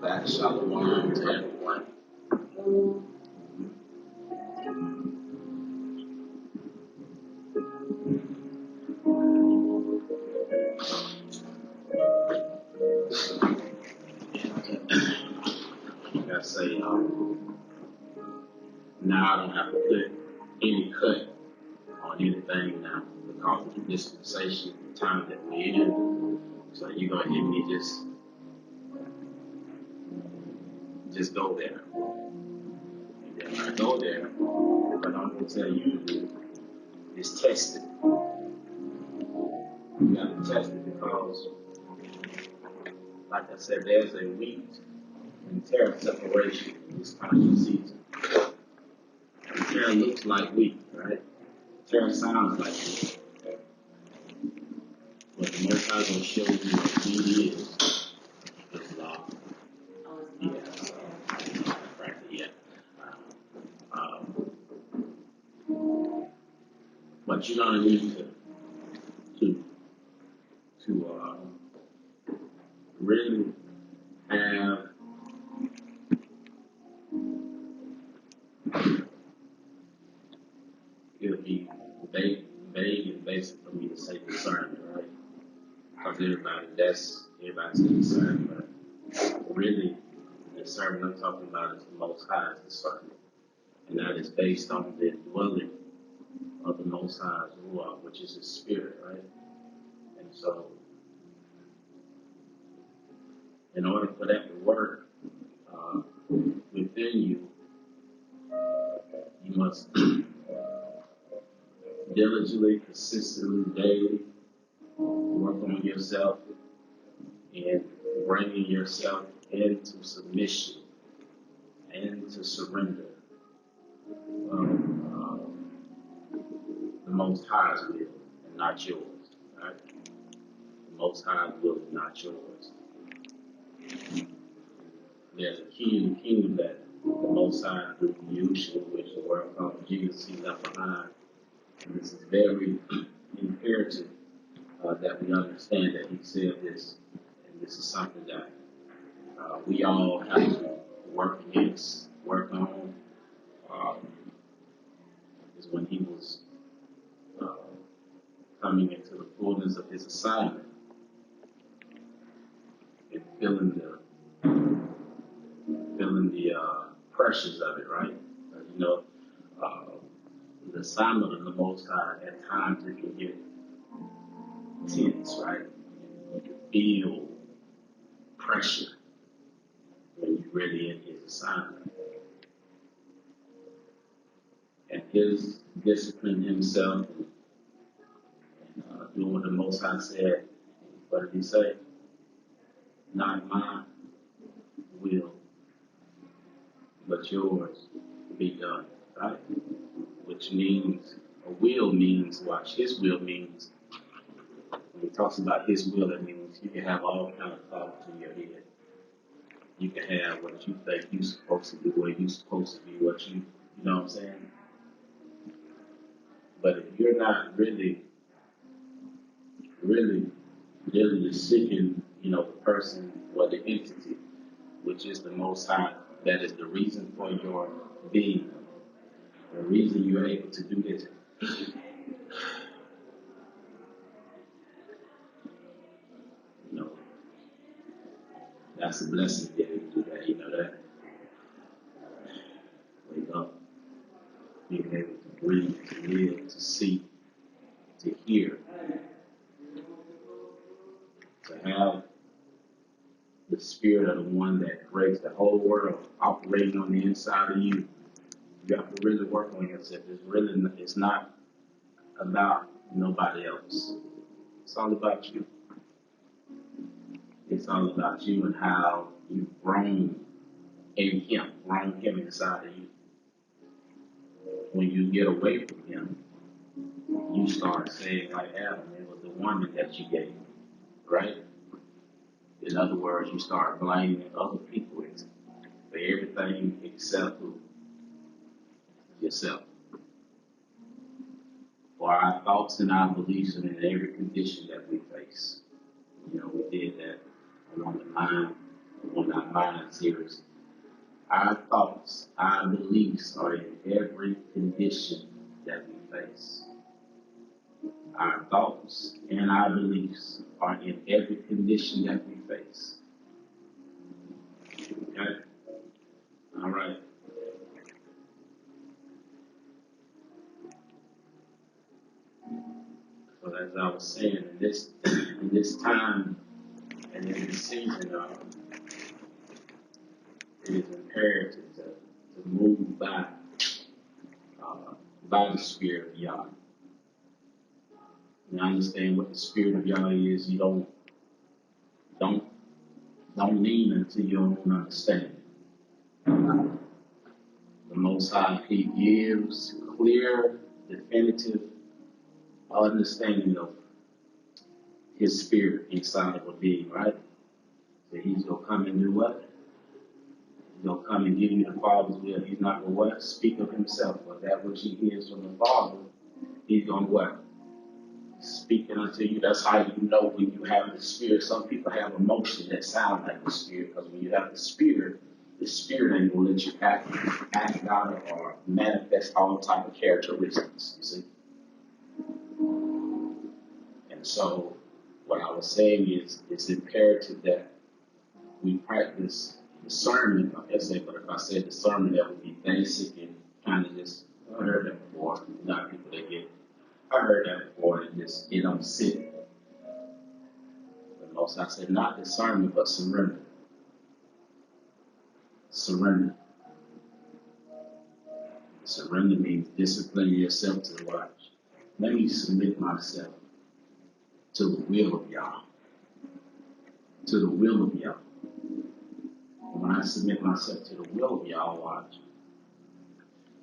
back. Shalom to everyone. Like I say, now I don't have to put any cut on anything now because of the dispensation, the time that we're in. So you're going to hear me just go there. And then when I go there, what I'm going to tell you to do is test it. You got to test it because, like I said, there's a wheat and tare separation in this kind of season. The tare looks like wheat, right? The tare sounds like wheat. But the Most High going to show you what wheat is. It's law. Yeah, so, frankly, yeah. But you're going to need to really have it'll be vague and basic for me to say discernment, right? Because everybody's discernment, but really the discernment I'm talking about is the Most High's discernment, and that is based on the dwelling of the Most High's Ruach, which is His Spirit, right? And so, in order for that to work within you, you must diligently, consistently, daily work on yourself and bringing yourself into submission and to surrender the Most High's will and not yours. Right? The Most High's will and not yours. There's a key in the kingdom that the Most High, through YAHUSHUA, which the world calls Jesus, He left behind. And this is very imperative that we understand that He said this. And this is something that we all have to work on. Is when He was coming into the fullness of His assignment and feeling the pressures of it, right? The assignment of the Most High, at times it can get tense, right? You can feel pressure when you're really in His assignment. And His discipline Himself and doing what the Most High said, what did He say? Not my will, but yours be done, right? Which means, a will means, watch, His will means, when He talks about His will, it means you can have all kind of thoughts in your head. You can have what you think you're supposed to do, or you're supposed to be, what you know what I'm saying? But if you're not really seeking, the person or the entity, which is the Most High, that is the reason for your being, the reason you're able to do this. That's a blessing to be able to do that, that. Wake up, being able to breathe, to live, to see, to hear, to have the Spirit of the one that creates the whole world operating on the inside of you. You have to really work on yourself. It's not about nobody else. It's all about you. It's all about you and how you've grown in Him, grown Him inside of you. When you get away from Him, you start saying, like Adam, it was the woman that you gave, right? In other words, you start blaming other people for everything except yourself. For our thoughts and our beliefs and in every condition that we face. We did that. I want to mind, I want in our mind series. Our thoughts, our beliefs are in every condition that we face. Our thoughts and our beliefs are in every condition that we face. Okay? All right. So as I was saying, in this time and in this season, it is imperative to move by the Spirit of Yah. You understand what the Spirit of Yah is. You don't lean into your own understanding. The Most High, He gives clear, definitive understanding of His Spirit inside of a being, right? So He's gonna come and do what? He's gonna come and give you the Father's will. He's not gonna what? Speak of Himself, but that which He hears from the Father, He's gonna what? Speaking unto you. That's how you know when you have the Spirit. Some people have emotion that sound like the Spirit, because when you have the Spirit ain't gonna let you act out or manifest all type of characteristics, you see. And so what I was saying is it's imperative that we practice discernment. I say, but if I said discernment, that would be basic and kind of just, I heard that before. Not people that get, I heard that before and just, it don't sit. But most I said not discernment, but surrender. Surrender. Surrender means discipline yourself to watch. Let me submit myself to the will of Yah. To the will of Yah. When I submit myself to the will of Yah, watch.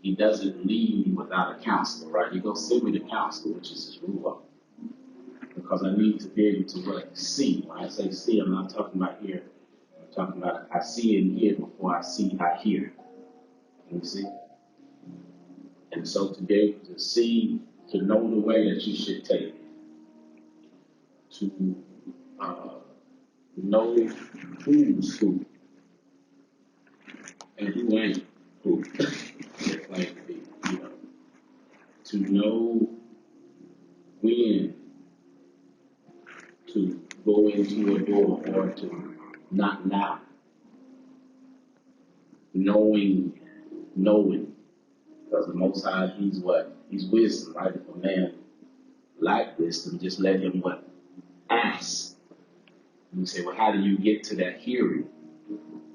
He doesn't leave me without a counselor, right? He goes send me the counselor, which is His ruler. Because I need to be able to what? See. When I say see, I'm not talking about here. I'm talking about I see and hear before I see, I hear. You see? And so to be able to see, to know the way that you should take, to know who's who and who ain't who, like, you know, to know when to go into a door or to not knock, knowing, because the Most High, He's what? He's wisdom, right? If a man lack wisdom, just let him what? Ask. And you say, well, how do you get to that hearing?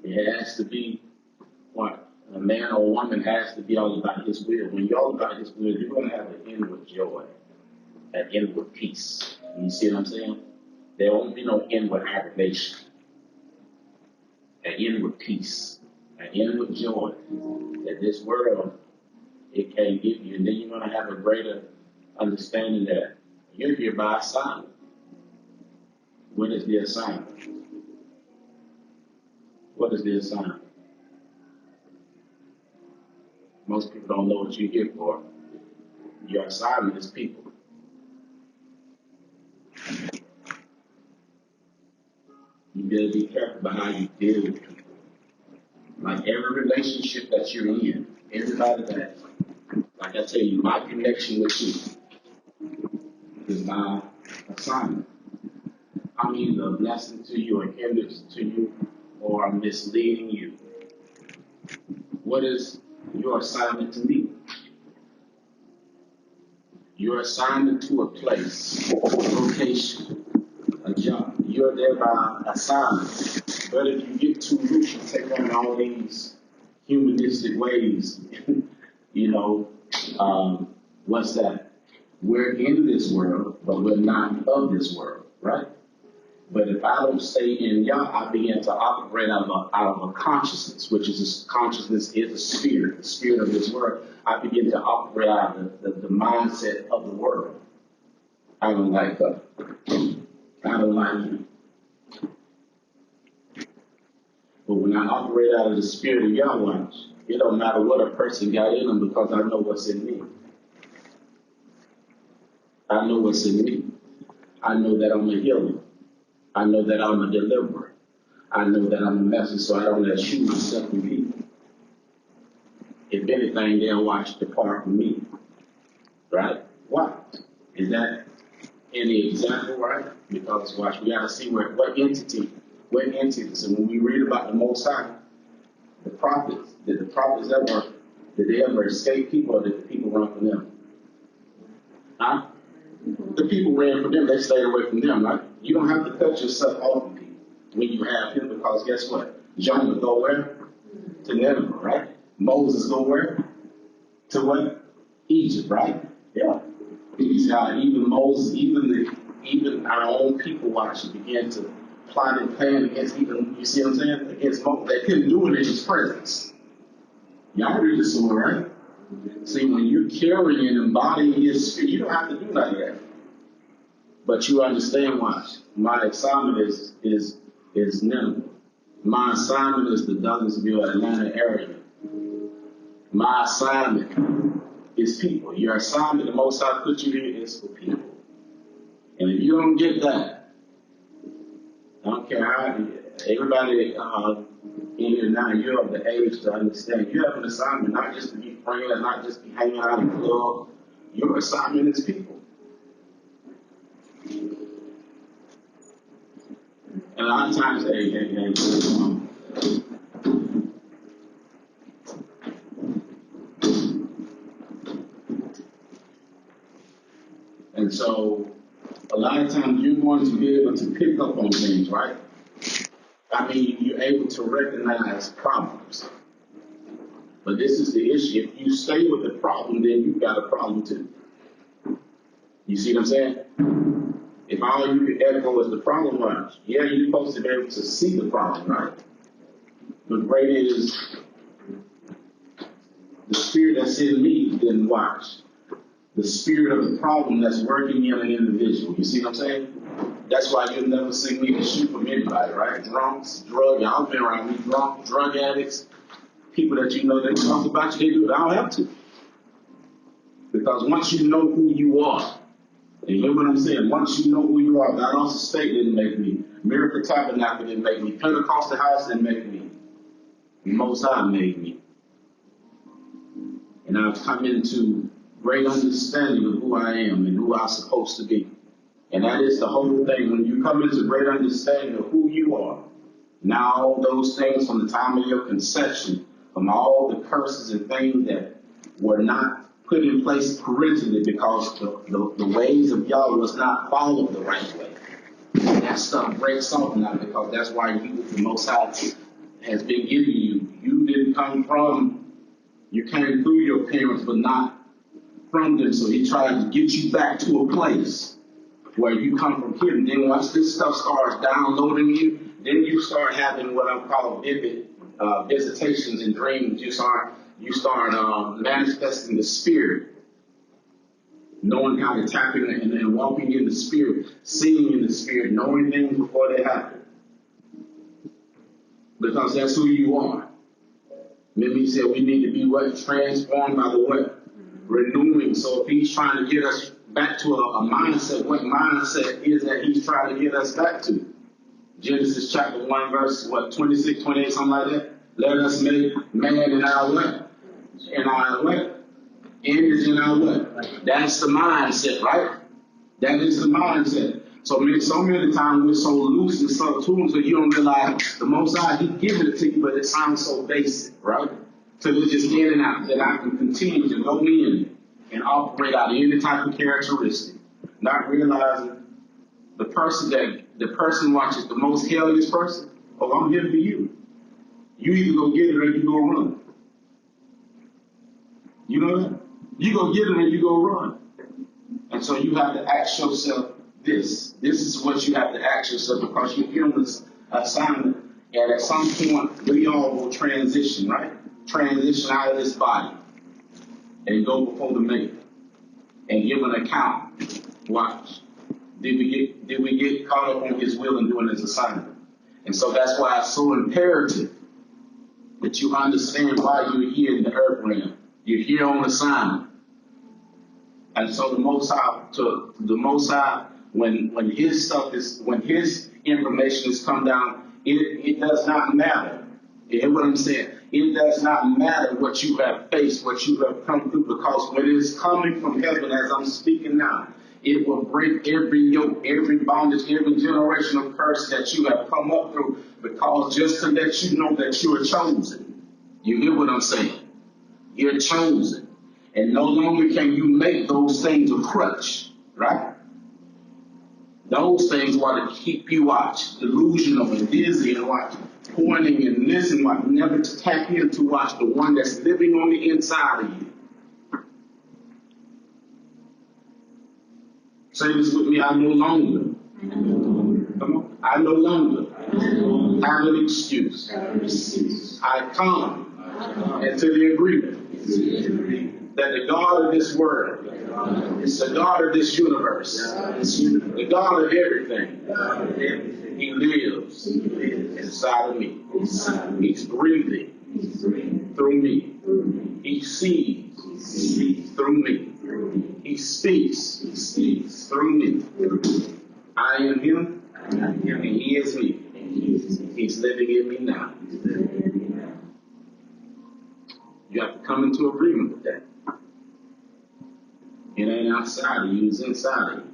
It has to be what? A man or a woman has to be all about His will. When you're all about His will, you're going to have an inward joy, an inward peace. You see what I'm saying? There won't be no inward aggravation, an inward peace, an inward joy that this world, it can't give you. And then you're going to have a greater understanding that you're here by assignment. What is the assignment? What is the assignment? Most people don't know what you're here for. Your assignment is people. You better be careful about how you deal with people. Like every relationship that you're in, everybody that, like I tell you, my connection with you is my assignment. I'm either a blessing to you or a hindrance to you, or I'm misleading you. What is your assignment to me? Your assignment to a place, a location, a job. You're there by assignment. But if you get too loose, you take on all these humanistic ways. You know, what's that? We're in this world, but we're not of this world, right? But if I don't stay in Yah, I begin to operate out of a consciousness, which is consciousness is a spirit, the spirit of this world. I begin to operate out of the mindset of the world. I don't like her. I don't like you. But when I operate out of the spirit of Yahweh, it don't matter what a person got in them because I know what's in me. I know what's in me. I know that I'm a healer. I know that I'm a deliverer. I know that I'm a message, so I don't let shoot myself in people. If anything, they'll watch depart from me. Right? Why? Is that any example, right? Because watch, we gotta see what entity. So when we read about the Most High, the prophets, did they ever escape people, or did the people run from them? Huh? The people ran from them, they stayed away from them, right? You don't have to cut yourself off from people when you have him, because guess what? Jonah go where? To Nineveh, right? Moses go where? To what? Egypt, right? Yeah. You see how even Moses, even our own people watch began to plot and plan against even, you see what I'm saying? Against Moses. They couldn't do it in his presence. Y'all read this somewhere, right? See, when you're carrying and embodying his spirit, you don't have to do none of that. But you understand, watch. My assignment is Nineveh. My assignment is the Douglasville, Atlanta area. My assignment is people. Your assignment, the Most High put you here, is for people. And if you don't get that, I don't care how, everybody in here now, you're of the age to understand. You have an assignment, not just to be friends, not just be hanging out in the club. Your assignment is people. And a lot of times, and so a lot of times you're going to be able to pick up on things, right? I mean, you're able to recognize problems. But this is the issue. If you stay with the problem, then you've got a problem too. You see what I'm saying? If all you can echo is the problem, right? Yeah, you're supposed to be able to see the problem, right? But great is the spirit that's in me didn't watch. The spirit of the problem that's working in an individual. You see what I'm saying? That's why you'll never see me shoot from anybody, right? Drunks, y'all been around me, drug addicts, people that you know that talk about you, they do it. I don't have to. Because once you know who you are, and you hear what I'm saying? Once you know who you are, God also State didn't make me. Miracle Tabernacle didn't make me. Pentecostal House didn't make me. The Most High made me. And I've come into great understanding of who I am and who I'm supposed to be. And that is the whole thing. When you come into great understanding of who you are, now all those things from the time of your conception, from all the curses and things that were not put in place parentally because the ways of y'all was not followed the right way. That stuff breaks off now, because that's why you, the Most High, has been giving you. You didn't come from, you came through your parents, but not from them. So he tried to get you back to a place where you come from him. Then once this stuff starts downloading you, then you start having what I'm calling vivid visitations and dreams. You start manifesting the spirit, knowing how to tap in and walking in the spirit, seeing in the spirit, knowing things before they happen. Because that's who you are. Remember he said we need to be what? Transformed by the what? Renewing. So if he's trying to get us back to a mindset, what mindset is that he's trying to get us back to? Genesis chapter 1 verse 26, 28, something like that. Let us make man in our what? In our what? Image in our what? That's the mindset, right? That is the mindset. So many times we're so loose and so tuned, so you don't realize the Most High, He given it to you, but it sounds so basic, right? So we're just in and out, that I can continue to go in and operate out any type of characteristic, not realizing the person watches the most helliest person. Oh, I'm here for you. You either go get it or you go run. You know that? You go get it or you go run. And so you have to ask yourself this. This is what you have to ask yourself, because you're given this assignment. And at some point, we all will transition, right? Transition out of this body and go before the Maker and give an account. Watch. Did we get caught up on His will and doing His assignment? And so that's why it's so imperative that you understand why you're here in the earth realm. You're here on assignment. And so the Most High, when His information has come down, It does not matter. You hear what I'm saying? It does not matter what you have faced, what you have come through, because when it is coming from heaven, as I'm speaking now, it will break every yoke, every bondage, every generational curse that you have come up through, because just to let you know that you are chosen. You hear what I'm saying? You're chosen. And no longer can you make those things a crutch, right? Those things want to keep you watch, delusional and dizzy and watch, pointing and listening, watch, never to tap into watch the one that's living on the inside of you. Say this with me, I no longer. Come on. I no longer have an excuse. I come into the agreement that the God of this world, the God of this universe, the God of everything, He lives inside of me. He's breathing through me. He sees through me. He speaks through me. I am Him, and He is me. He's living in me now. You have to come into agreement with that. It ain't outside of you, it's inside of you.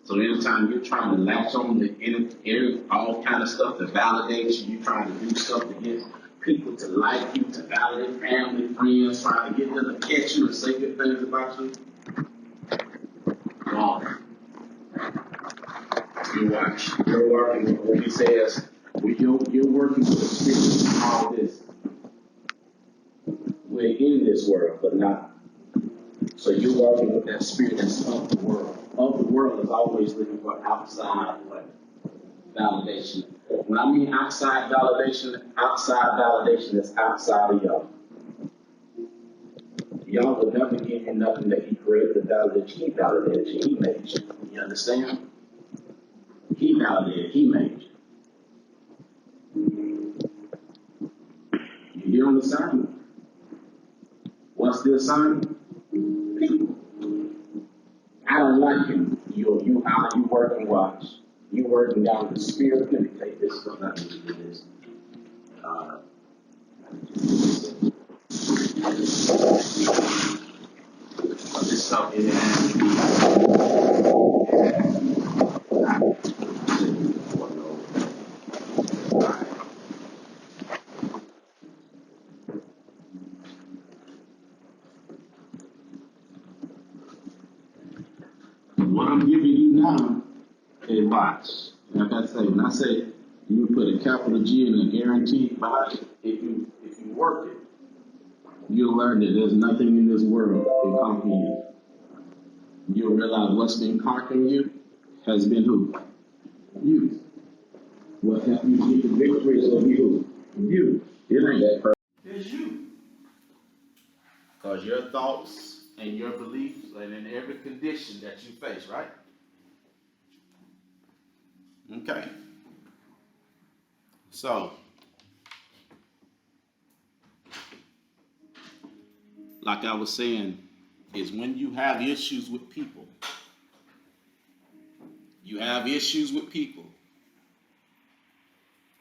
So anytime you're trying to latch on to all kind of stuff to validate you, you're trying to do stuff to get people to like you, to validate family, friends, trying to get them to catch you and say good things about you, wrong. You watch. You're working with what He says. You're working with the spirit of all this. We're in this world, but not. So you're working with that spirit that's of the world. Of the world is always looking for outside validation. When I mean outside validation is outside of y'all. Y'all will never give you nothing that He created to validate you. He validated you. He made you. You understand? He validated. He made you. You're on the assignment. What's the assignment? People. I don't like him. You working watch. You working down the spirit. Let me take this stuff. I need to do this. This stuff is what I'm giving you now is watch. Like I say, when I say you put a capital G in a guaranteed by it, if you work it, you'll learn that there's nothing in this world that can conquer you. You'll realize what's been conquering you has been who? You. What helped you get the victories of you? You. It ain't that person. It's you. Because your thoughts and your beliefs are in every condition that you face, right? Okay. So, like I was saying, is when you have issues with people. You have issues with people.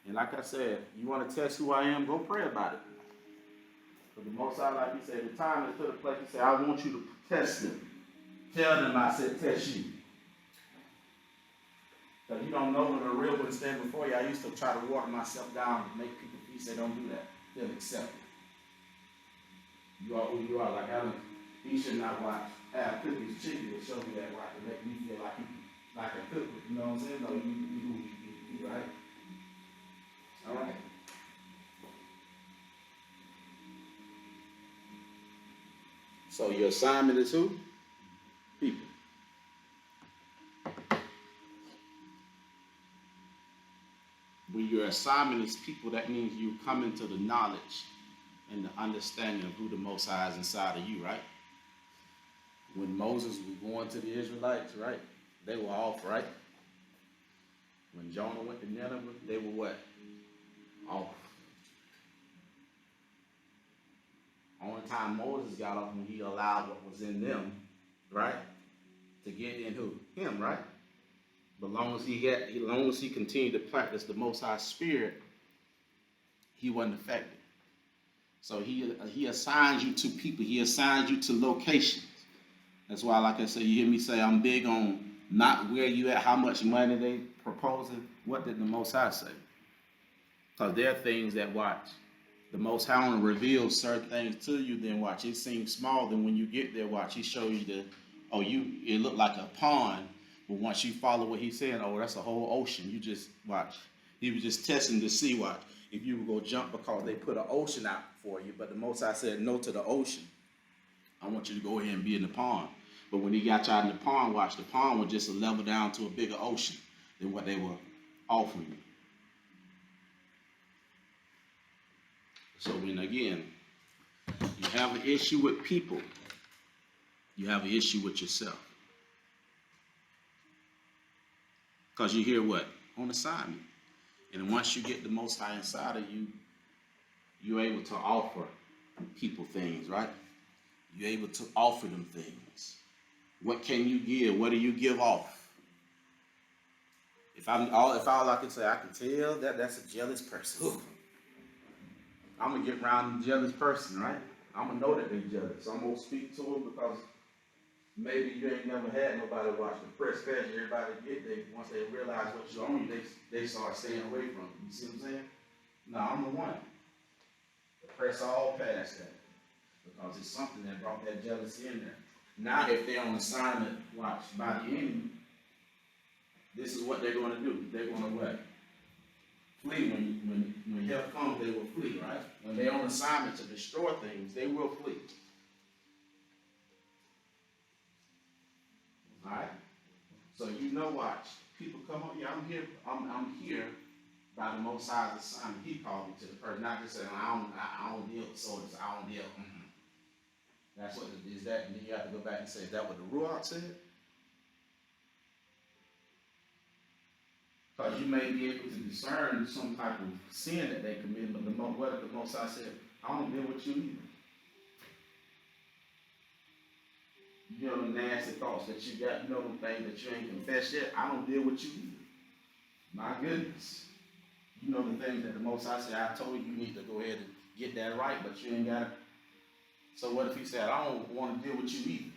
And like I said, you want to test who I am, go pray about it. For the Most High, like He said, the time is to the place He said, I want you to test them. Tell them I said test you. Because you don't know when a real one stand before you. I used to try to water myself down and make people peace. They don't do that. They'll accept it. You are who you are. Like he should not have cookies chicken to show me that right to make me feel like a cook. You know what I'm saying? No, you right? All right. So your assignment is who? People. When your assignment is people, that means you come into the knowledge and the understanding of who the Most High is inside of you, right? When Moses was going to the Israelites, right? They were off, right? When Jonah went to Nineveh, they were what? Off. Only time Moses got off when he allowed what was in them, right? To get in who? Him, right? But long as he continued to practice the Most High Spirit, he wasn't affected. So he assigns you to people. He assigns you to locations. That's why, like I said, you hear me say I'm big on not where you at, how much money they proposing. What did the Most High say? Because there are things that, watch, the Most High want to reveal certain things to you. Then watch, it seems small. Then when you get there, watch, he shows you it looked like a pond. But once you follow what he's saying, oh, that's a whole ocean. You just watch. He was just testing to see, watch, if you would go jump because they put an ocean out for you. But the Most High said no to the ocean. I want you to go ahead and be in the pond. But when he got you out in the pond, watch, the pond was just a level down to a bigger ocean than what they were offering you. So when, again, you have an issue with people, you have an issue with yourself. Because you hear what? On assignment. And once you get the Most High inside of you, you're able to offer people things, right? You're able to offer them things. What can you give? What do you give off? If all I can say, I can tell that that's a jealous person. Ooh. I'm going to get around a jealous person, right? I'm going to know that they're jealous. So I'm going to speak to them because maybe you ain't never had nobody watch the press pass. Everybody once they realize what you're on, they start staying away from you. You see what I'm saying? No, I'm the one. The press all past that because it's something that brought that jealousy in there. Now, if they're on assignment, watch, by the enemy, this is what they're going to do. They're going to what? Flee. When help comes, they will flee, right? When they're on assignment to destroy things, they will flee. All right? So you know, watch. People come up, yeah, I'm here by the Most High's assignment. He called me to the person, not just saying, I don't deal with soldiers, I don't deal. That's what it is. That, and then you have to go back and say, is that what the Ruach said? Because you may be able to discern some type of sin that they committed, but what if the Most High said, I don't deal with you either? You know the nasty thoughts that you got, you know the things that you ain't confessed yet, I don't deal with you either. My goodness. You know the things that the Most High said, I told you need to go ahead and get that right, but you ain't got it. So what if he said, I don't want to deal with you either?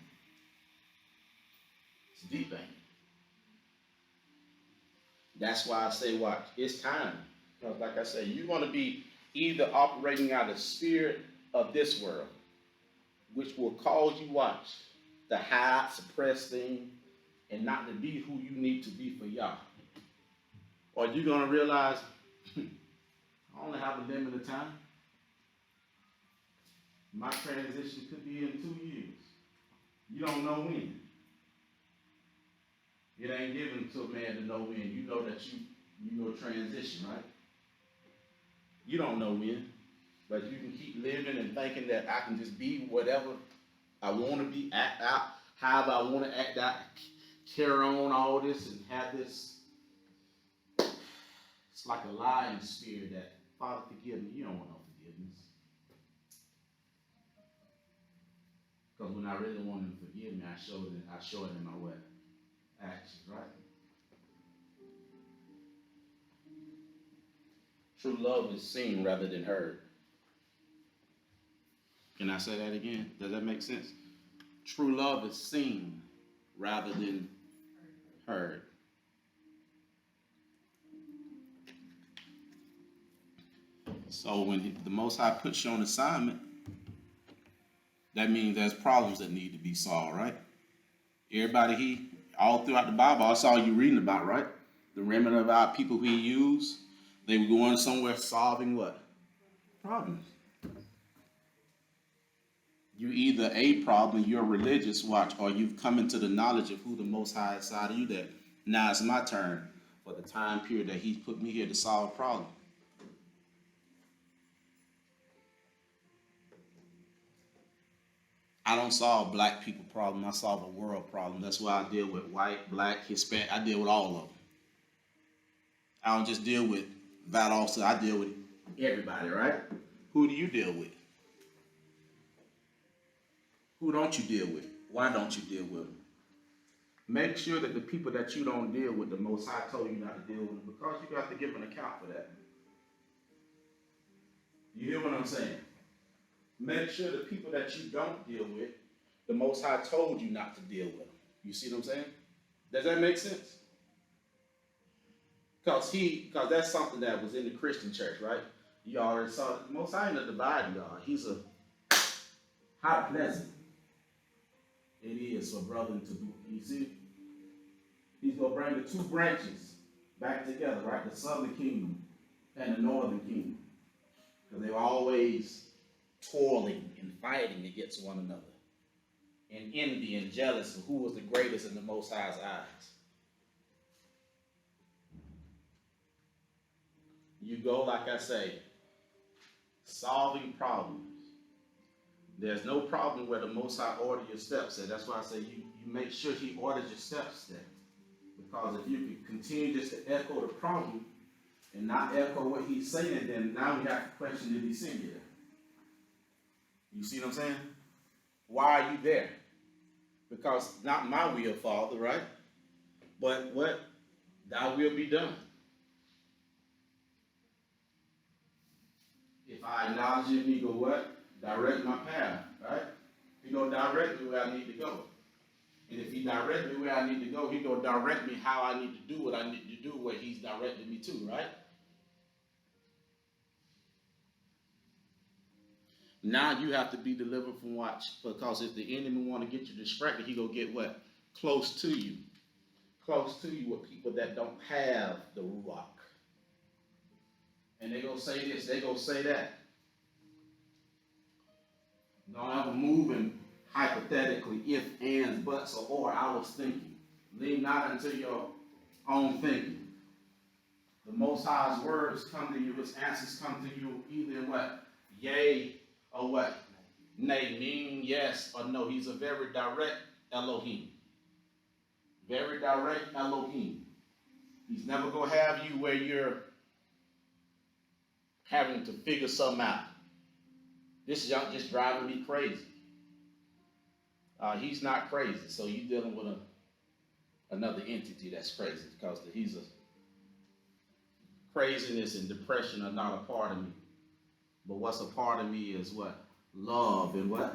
It's a deep thing. That's why I say, watch, it's time. Because like I say, you're going to be either operating out of the spirit of this world, which will cause you, watch, to hide, suppress things, and not to be who you need to be for Yah. Or you're going to realize, I only have a limited time. My transition could be in 2 years. You don't know when. It ain't given to a man to know when. You know that you know transition, right? You don't know when, but you can keep living and thinking that I can just be whatever I want to be, act out however I want to act out, carry on all this and have this. It's like a lying spirit that, Father, forgive me. You don't want no forgiveness. Because when I really want him to forgive me, I show it in my what? Actions, right? True love is seen rather than heard. Can I say that again? Does that make sense? True love is seen rather than heard. So when the Most High puts you on assignment, that means there's problems that need to be solved, right? Everybody, all throughout the Bible, that's all you're reading about, right? The remnant of our people who he used, they were going somewhere solving what? Problems. You either a problem, you're religious, watch, or you've come into the knowledge of who the Most High is inside of you, that now it's my turn for the time period that he's put me here to solve a problem. I don't solve black people problem. I solve a world problem. That's why I deal with white, black, Hispanic. I deal with all of them. I don't just deal with that officer. I deal with everybody, right? Who do you deal with? Who don't you deal with? Why don't you deal with them? Make sure that the people that you don't deal with, the Most High told you not to deal with them, because you have to give an account for that. You hear what I'm saying? Make sure the people that you don't deal with, the Most High told you not to deal with them. You see what I'm saying? Does that make sense? Because that's something that was in the Christian church, right? You already saw it. The Most High ain't a divider, y'all. He's a how pleasant it is for brethren to do. You see? He's going to bring the two branches back together, right? The southern kingdom and the northern kingdom. Because they were always toiling and fighting against one another. And envy and jealous of who was the greatest in the Most High's eyes. You go, like I say, solving problems. There's no problem where the Most High order your steps. And that's why I say you make sure he orders your steps there. Because if you can continue just to echo the problem and not echo what he's saying, then now we have to question, did he send you there? You see what I'm saying? Why are you there? Because not my will, Father, right? But what? Thy will be done. If I acknowledge him, he go what? Direct my path, right? He go direct me where I need to go. And if he direct me where I need to go, he go direct me how I need to do what I need to do where he's directed me to, right? Now you have to be delivered from watch, because if the enemy want to get you distracted, he gonna get what? Close to you. Close to you with people that don't have the Ruach. And they gonna say this, they gonna say that. Don't ever move in hypothetically if, ands, buts, or I was thinking. Lean not unto your own thinking. The Most High's words come to you, his answers come to you either in what? Yea or what? Nay, meaning yes or no. He's a very direct Elohim. Very direct Elohim. He's never going to have you where you're having to figure something out. This is just driving me crazy. He's not crazy, so you're dealing with another entity that's crazy, because he's a craziness and depression are not a part of me. But what's a part of me is what? Love and what?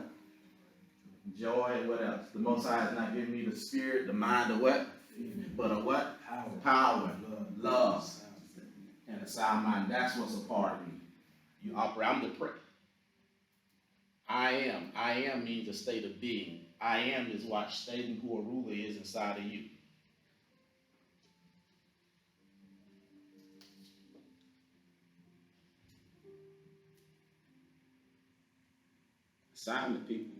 Joy and what else? The Most High has not given me the spirit, the mind of what? But of what? Power, love, and a sound mind. That's what's a part of me. You operate. I'm depressed. I am. I am means a state of being. I am is what stating who a ruler is inside of you. Assignment, people.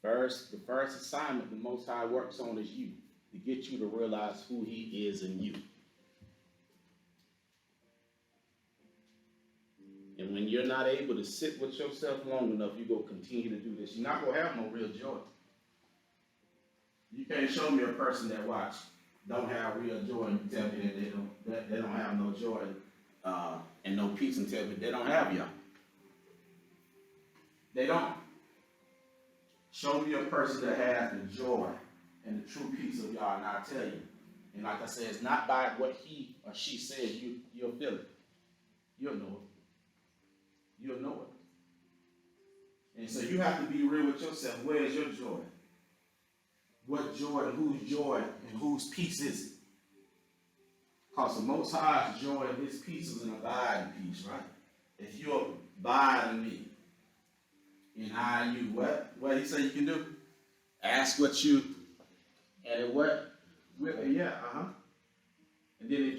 The first assignment the Most High works on is you, to get you to realize who he is in you. And when you're not able to sit with yourself long enough, you're going to continue to do this. You're not going to have no real joy. You can't show me a person that don't have real joy and tell me that they don't have no joy and no peace, and tell me they don't have y'all. They don't. Show me a person that has the joy and the true peace of y'all, and I'll tell you. And like I said, it's not by what he or she says, you'll feel it. You'll know it. You'll know it. And so you have to be real with yourself. Where is your joy? What joy and whose peace is it? Because the Most High's joy and his peace is an abiding peace, right? If you abide in me, and I in you, what he say you can do? Ask what you, and what? Yeah, And then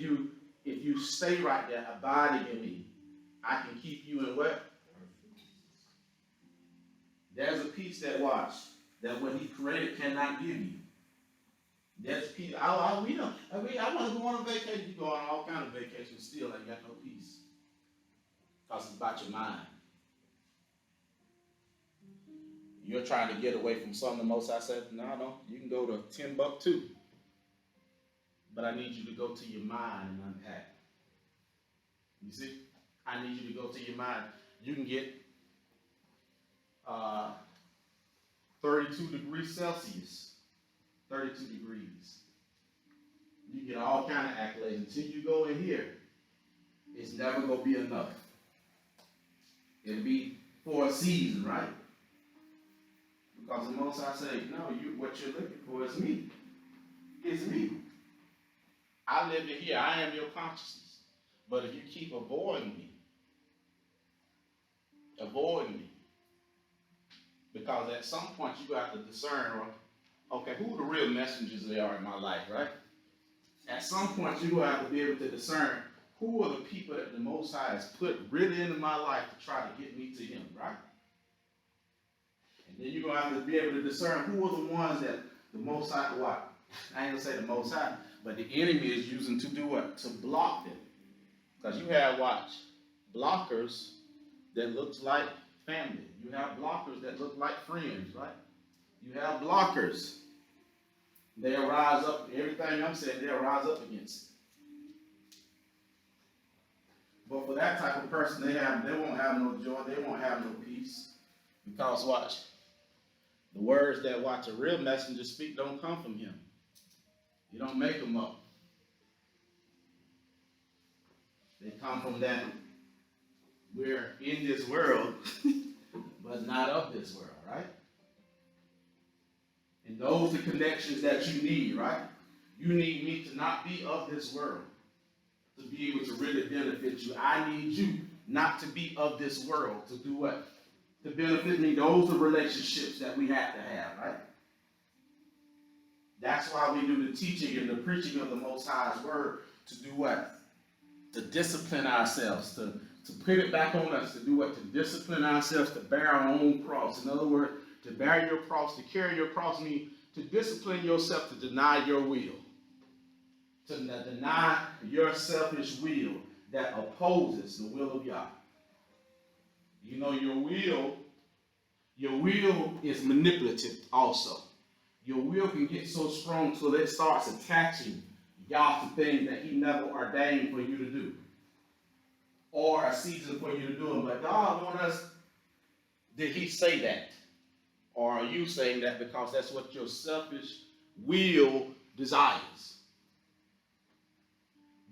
if you stay right there, abiding in me, I can keep you in what? There's a peace that what he created cannot give you. There's peace. I want to go on a vacation. You go on all kind of vacations, still ain't got no peace. Because it's about your mind. You're trying to get away from something. The Most High said, no, you can go to Timbuktu. But I need you to go to your mind and unpack. You see? I need you to go to your mind. You can get 32 degrees Celsius, 32 degrees. You get all kind of accolades until you go in here. It's never going to be enough. It'll be for a season, right? Because the Most High say, no, what you're looking for is me. It's me. I live in here. I am your consciousness. But if you keep avoiding me, because at some point you got to discern, okay, who the real messengers they are in my life, right? At some point you're going to have to be able to discern who are the people that the Most High has put really into my life to try to get me to him, right? And then you're going to have to be able to discern who are the ones that the Most High, what? I ain't going to say the Most High, but the enemy is using to do what? To block them. Because you have, watch, blockers that looks like family. You have blockers that look like friends, right? You have blockers. They'll rise up, everything I'm saying, they'll rise up against it. But for that type of person, they won't have no joy, they won't have no peace. Because watch, the words that watch a real messenger speak don't come from him. You don't make them up. They come from that we're in this world, but not of this world, right? And those are the connections that you need, right? You need me to not be of this world to be able to really benefit you. I need you not to be of this world to do what? To benefit me. Those are relationships that we have to have, right? That's why we do the teaching and the preaching of the Most High's word, to do what? To discipline ourselves, to put it back on us, to do what? To discipline ourselves, to bear our own cross. In other words, to bear your cross, to carry your cross means to discipline yourself, to deny your will. To deny your selfish will that opposes the will of God. You know, your will is manipulative also. Your will can get so strong till it starts attaching God to things that he never ordained for you to do. Or a season for you to do them. But God wants us, did he say that? Or are you saying that because that's what your selfish will desires?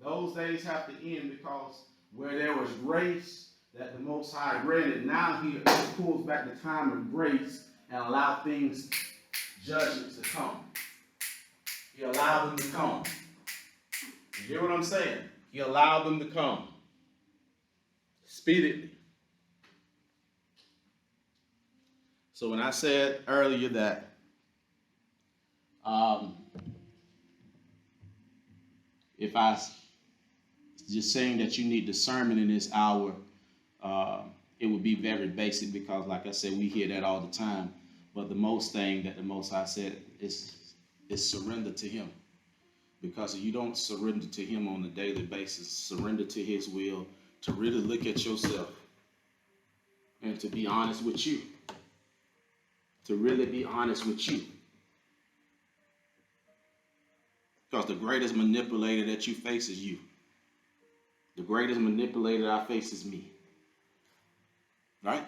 Those days have to end, because where there was grace that the Most High granted, now he pulls back the time of grace and allow things, judgments to come. He allowed them to come. You hear what I'm saying? He allowed them to come speedily. So when I said earlier that if I just saying that you need discernment in this hour, it would be very basic, because like I said, we hear that all the time. But the most thing that the Most High said is surrender to him. Because if you don't surrender to him on a daily basis, surrender to his will, to really look at yourself and to be honest with you. To really be honest with you. Because the greatest manipulator that you face is you. The greatest manipulator I face is me. Right?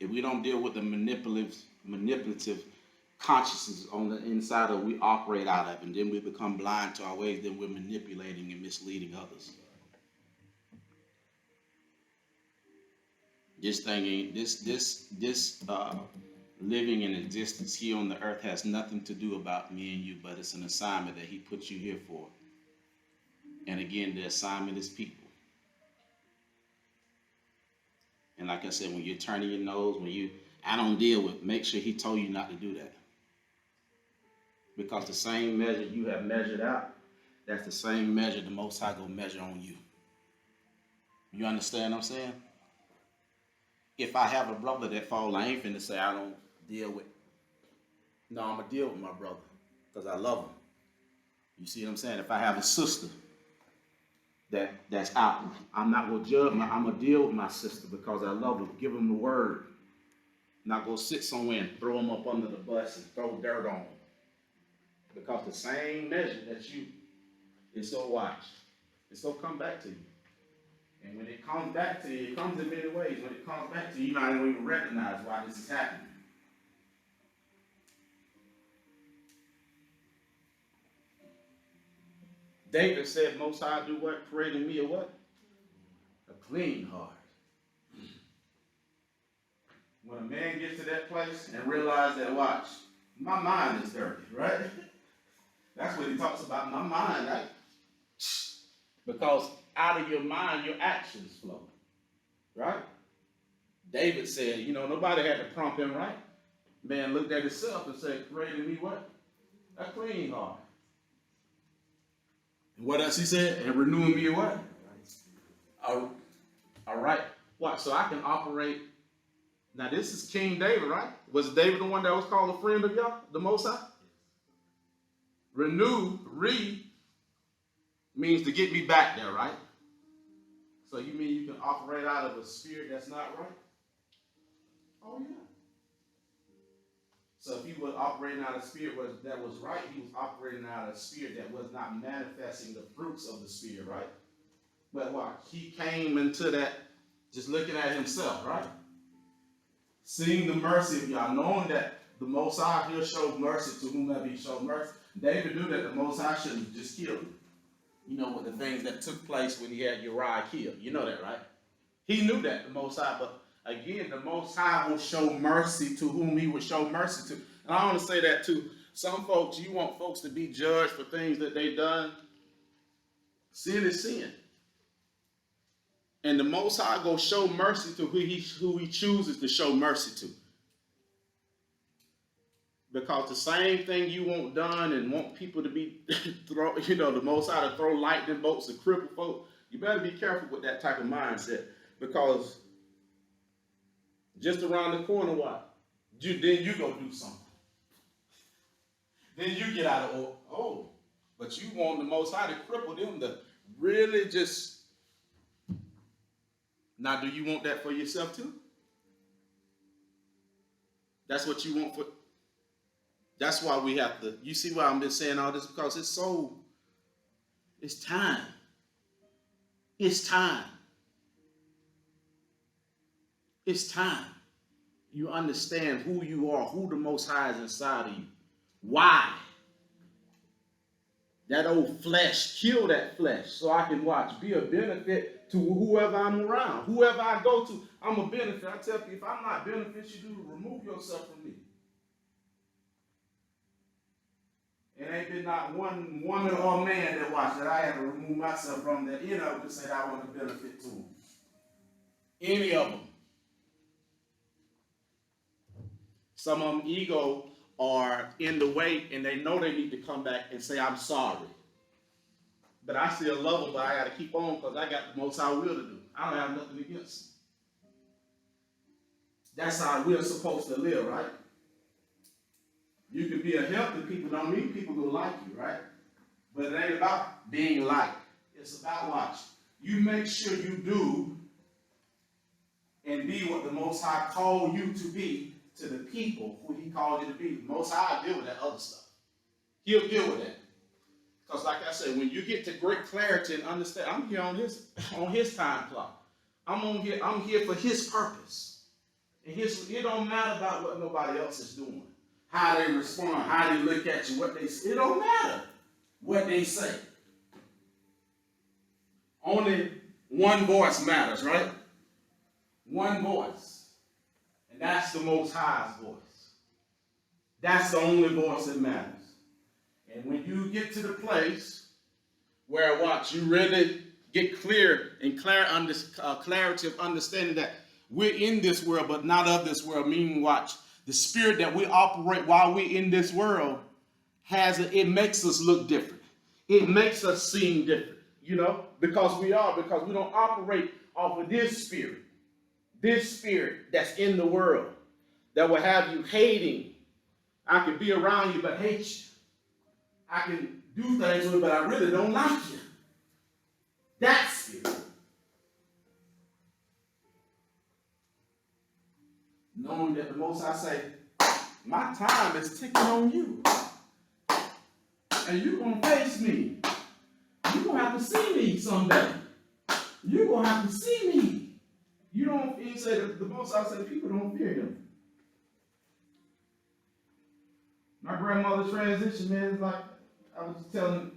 If we don't deal with the manipulative consciousness on the inside that we operate out of, and then we become blind to our ways, then we're manipulating and misleading others. This thing ain't, this living in existence here on the earth has nothing to do about me and you, but it's an assignment that he put you here for. And again, the assignment is people. And like I said, when you're turning your nose, I don't deal with, make sure he told you not to do that. Because the same measure you have measured out, that's the same measure the Most High gonna measure on you. You understand what I'm saying? If I have a brother that fall, I ain't finna say I don't deal with. No, I'm gonna deal with my brother because I love him. You see what I'm saying? If I have a sister that's out, I'm not gonna judge. I'm gonna deal with my sister because I love her. Give them the word. Not go sit somewhere and throw them up under the bus and throw dirt on them. Because the same measure that you, it's gonna watch. It's gonna come back to you. And when it comes back to you, it comes in many ways. When it comes back to you, you might not even recognize why this is happening. David said, Most High do what? Create in me a what? A clean heart. When a man gets to that place and realizes that, watch, my mind is dirty, right? That's what he talks about, my mind, right? Because out of your mind, your actions flow, right? David said, nobody had to prompt him, right? Man looked at himself and said, create in me what? A clean heart. And what else he said? And renewing me a what? All right. What? So I can operate. Now this is King David, right? Was David the one that was called a friend of Yah, the Most High? Renew, means to get me back there, right? So you mean you can operate out of a spirit that's not right? Oh yeah. So if he was operating out of a spirit that was right, he was operating out of a spirit that was not manifesting the fruits of the spirit, right? But what? He came into that just looking at himself, right? Seeing the mercy of Yah, knowing that the Most High, he'll show mercy to whomever he showed mercy. David knew that the Most High shouldn't just kill him. With the things that took place when he had Uriah killed. You know that, right? He knew that, the Most High, but again, the Most High will show mercy to whom he would show mercy to. And I want to say that too. Some folks, you want folks to be judged for things that they've done. Sin is sin. And the Most High will show mercy to who he chooses to show mercy to. Because the same thing you want done and want people to be the Most High to throw lightning bolts and cripple folk, you better be careful with that type of mindset. Because just around the corner, what? Then you go do something. Then you get out of but you want the Most High to cripple them to really just. Now, do you want that for yourself too? That's what you want for. That's why we have to. You see why I've been saying all this? Because it's time. It's time. It's time. You understand who you are, who the Most High is inside of you. Why? That old flesh, kill that flesh so I can be a benefit to whoever I'm around. Whoever I go to, I'm a benefit. I tell people, if I'm not beneficial, you remove yourself from me. It ain't been not one woman or man that I had to remove myself from that, to say that I want to benefit to them. Any of them. Some of them ego are in the way and they know they need to come back and say, I'm sorry. But I still love them, but I got to keep on because I got the Most High will to do. I don't have nothing against them. That's how we're supposed to live, right? You can be a help to people, don't mean people will like you, right? But it ain't about being liked. It's about you make sure you do and be what the Most High called you to be to the people who he called you to be. The Most High will deal with that other stuff. He'll deal with that. Because like I said, when you get to great clarity and understand, I'm here on his time clock. I'm here for his purpose. And it don't matter about what nobody else is doing. How they respond, how they look at you, what they say. It don't matter what they say. Only one voice matters, right? One voice. And that's the Most High's voice. That's the only voice that matters. And when you get to the place where you really get clear and clarity of understanding that we're in this world, but not of this world, meaning the spirit that we operate while we're in this world it makes us look different. It makes us seem different, because we don't operate off of this spirit that's in the world that will have you hating. I can be around you but hate you. I can do things with you, but I really don't like you. That spirit. Knowing that the Most High say, my time is ticking on you. And you're going to face me. You're going to have to see me someday. You're going to have to see me. You don't, he said, the most I say, people don't fear him. My grandmother's transition, man, is like, I was telling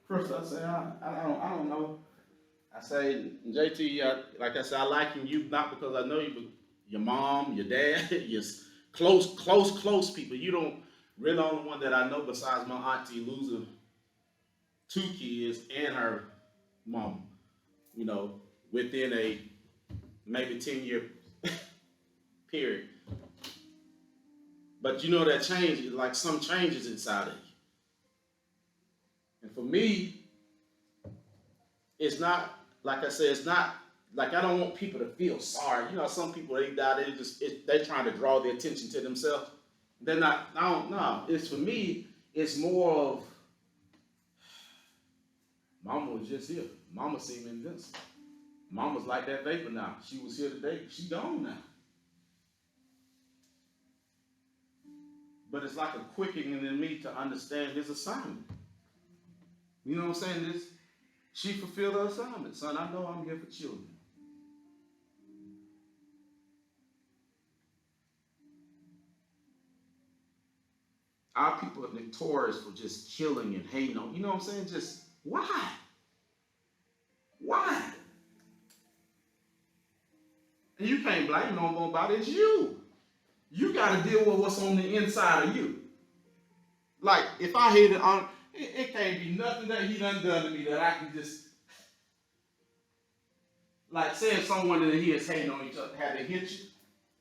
Crystal, I said, I don't know. I say, JT, like I said, I like you not because I know you, but your mom, your dad, your close people. You don't really only one that I know besides my auntie losing 2 kids and her mom, you know, within a maybe 10-year period. But you know that change, like some changes inside of you. And for me, it's not, like I said, it's not, like I don't want people to feel sorry. You know, some people, they die, they're trying to draw their attention to themselves. They're not, I don't know. It's for me, it's more of, Mama was just here. Mama seemed invincible. Mama's like that vapor now. She was here today, she gone now. But it's like a quickening in me to understand his assignment. You know what I'm saying? She fulfilled her assignment. Son, I know I'm here for children. Our people are notorious for just killing and hating on. You know what I'm saying? Just why? Why? And you can't blame nobody. It's you. You got to deal with what's on the inside of you. Like, if I hate it on, it can't be nothing that he done to me that I can just, like, say if someone that he is hating on each other, had they hit you,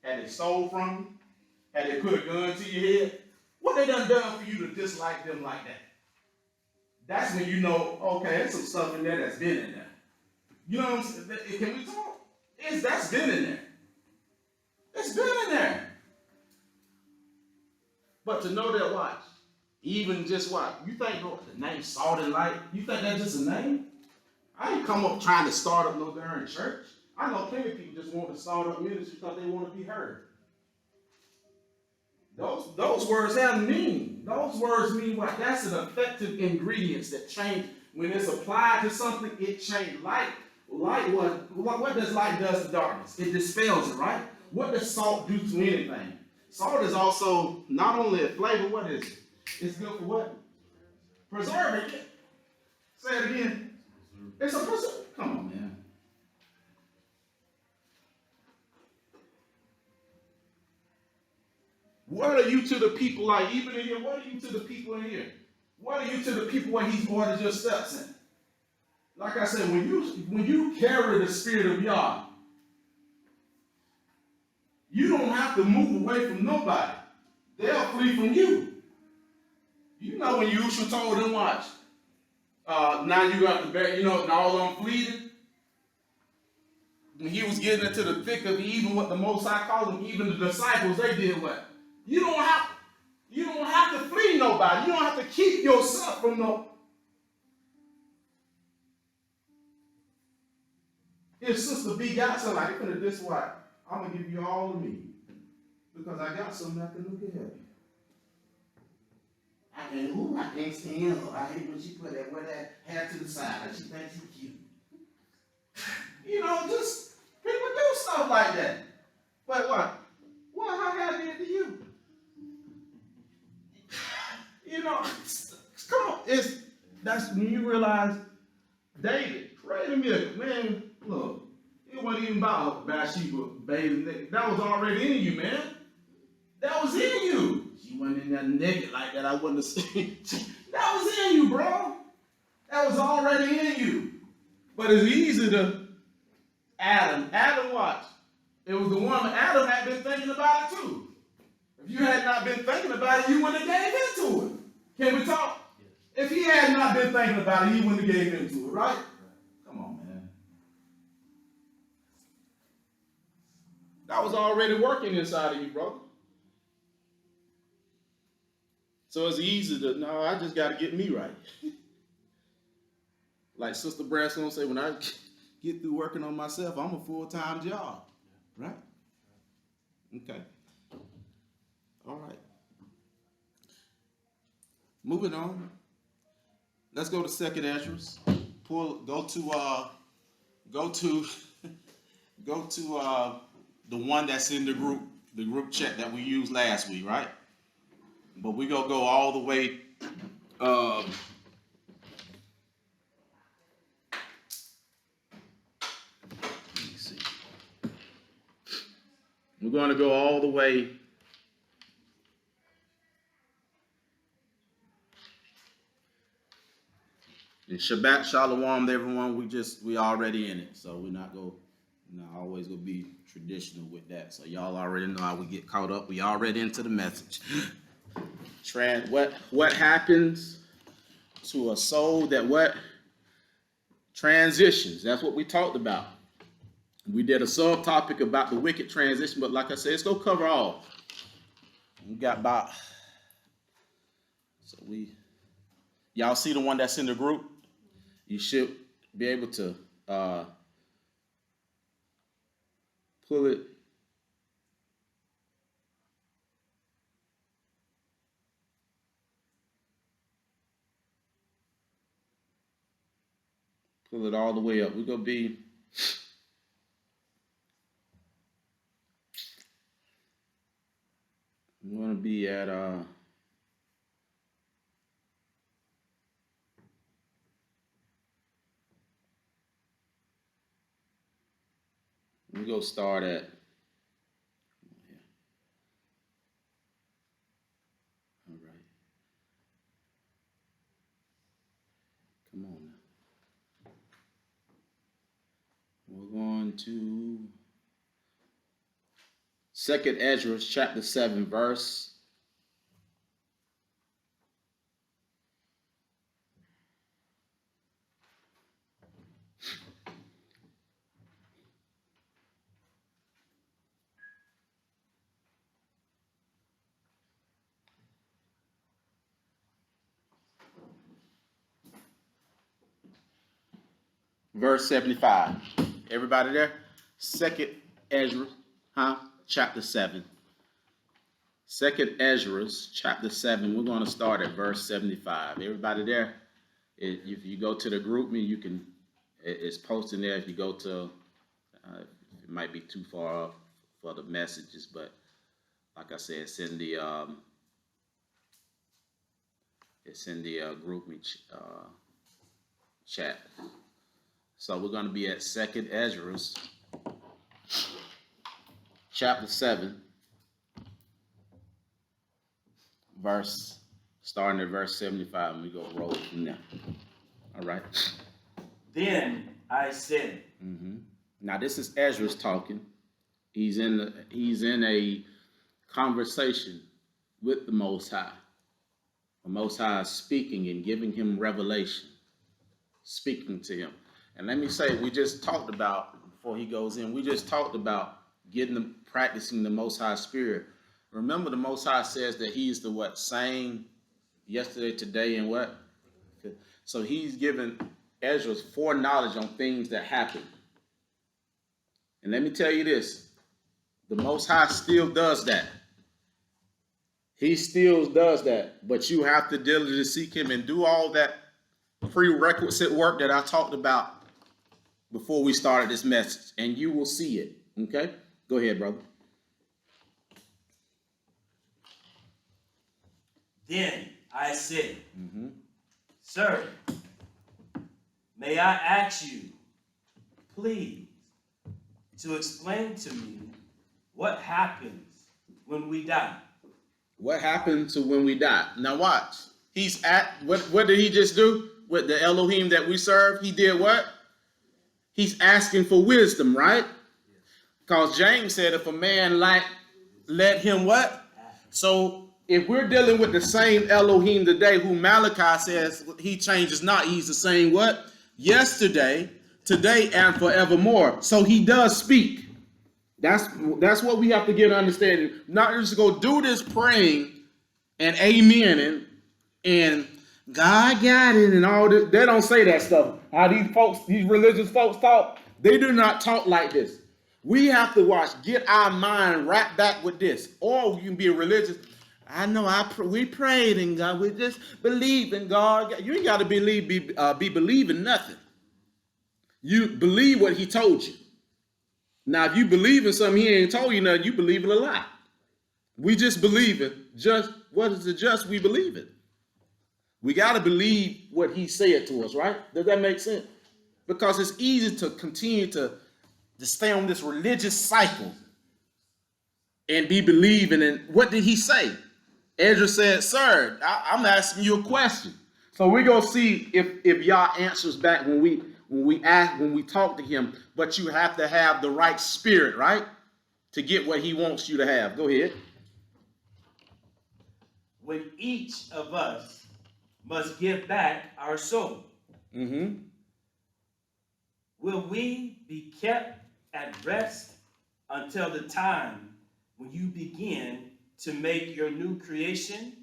had they stole from you, had they put a gun to your head, what they done for you to dislike them like that? That's when you know, okay, there's some stuff in there that's been in there. You know what I'm saying? Can we talk? That's been in there. It's been in there. But to know that, watch, even just what, you think the name Salt and Light, you think that's just a name? I didn't come up trying to start up no darn church. I know plenty of people just want to start up ministry because they want to be heard. Those words have meaning. Those words mean what? That's an effective ingredient that change. When it's applied to something, it changes. Light what does light do to darkness? It dispels it, right? What does salt do to anything? Salt is also not only a flavor, what is it? It's good for what? Preserving it. Say it again. It's a preserver. Come on, man. What are you to the people, like even in here, what are you to the people in here? What are you to the people where he's ordered your steps in? Like I said, when you carry the Spirit of Yah, you don't have to move away from nobody. They'll flee from you. You know when YAHUSHUA told them, watch, now you got to bear, and all of them fleeing. When he was getting into the thick of even what the Most High called them, even the disciples, they did what? You don't have to flee nobody. You don't have to keep yourself from no. If Sister B got something, I could have this why. I'm gonna give you all of me. Because I got something that can look at you. I can't stand her. I hate when she put that hair to the side. She thinks she's cute. Just people do stuff like that. But what? What her hair did to you? Come on. That's when you realize, David, wait a minute, man, look, it wasn't even about Bathsheba bathing naked. That was already in you, man. That was in you. She wasn't in there naked like that. I wouldn't have seen. That was in you, bro. That was already in you. But it's easy to Adam. Adam, watch. It was the woman. Adam had been thinking about it too. If you had not been thinking about it, you wouldn't have gave into it. Can we talk? If he had not been thinking about it, he wouldn't have gave into it, right? Come on, man. That was already working inside of you, brother. So it's easy to, no, I just got to get me right. Like Sister Brass gonna say, when I get through working on myself, I'm a full-time job, right? Okay. All right. Moving on. Let's go to 2nd Esdras. Go to go to the one that's in the group chat that we used last week, right? But we're gonna go all the way. Let me see. We're gonna go all the way. And Shabbat Shalom, everyone. We already in it, so we're not always gonna be traditional with that. So y'all already know how we get caught up. We already into the message. What happens to a soul that transitions? That's what we talked about. We did a subtopic about the wicked transition, but like I said, it's gonna cover all. We got about y'all see the one that's in the group? You should be able to pull it. Pull it all the way up. We're gonna be at we're gonna start at all right. Come on now. We're going to 2nd Ezra chapter 7 verse 75. Everybody there? 2nd Ezra, chapter 7. 2nd Ezra, chapter 7. We're going to start at verse 75. Everybody there? If you go to the group me, you can. It's posted there. If you go to, it might be too far off for the messages, but like I said, it's in the group me chat. So we're going to be at 2nd Ezra, chapter 7, starting at verse 75, and we go roll from there. All right. Then I said. Now this is Ezra's talking. He's in a conversation with the Most High. The Most High is speaking and giving him revelation, speaking to him. And let me say, we just talked about, before he goes in, we just talked about practicing the Most High Spirit. Remember, the Most High says that he's the same yesterday, today, and what? So he's given Ezra's foreknowledge on things that happen. And let me tell you this, the Most High still does that. He still does that, but you have to diligently seek him and do all that prerequisite work that I talked about before we started this message, and you will see it. Okay? Go ahead, brother. Then I said, Sir, may I ask you, please, to explain to me what happens when we die? What happens to when we die? Now watch. What did he just do with the Elohim that we serve? He did what? He's asking for wisdom, right? Because James said if a man let him what? So if we're dealing with the same Elohim today, who Malachi says he changes not, he's the same what? Yesterday, today, and forevermore. So he does speak. That's what we have to get understanding. Not just go do this praying and amen and God got it and all this. They don't say that stuff. How these religious folks talk, they do not talk like this. We have to get our mind wrapped back with this. Or you can be a religious. I know we prayed in God. We just believe in God. You ain't got to be believing nothing. You believe what he told you. Now, if you believe in something he ain't told you nothing, you believe in a lie. We just believe it. Just what is the just we believe it? We got to believe what he said to us, right? Does that make sense? Because it's easy to continue to stay on this religious cycle and be believing in what did he say? Ezra said, sir, I'm asking you a question. So we're gonna see if Yah answers back when we talk to him, but you have to have the right spirit, right? To get what he wants you to have. Go ahead. When each of us must give back our soul, will we be kept at rest until the time when you begin to make your new creation?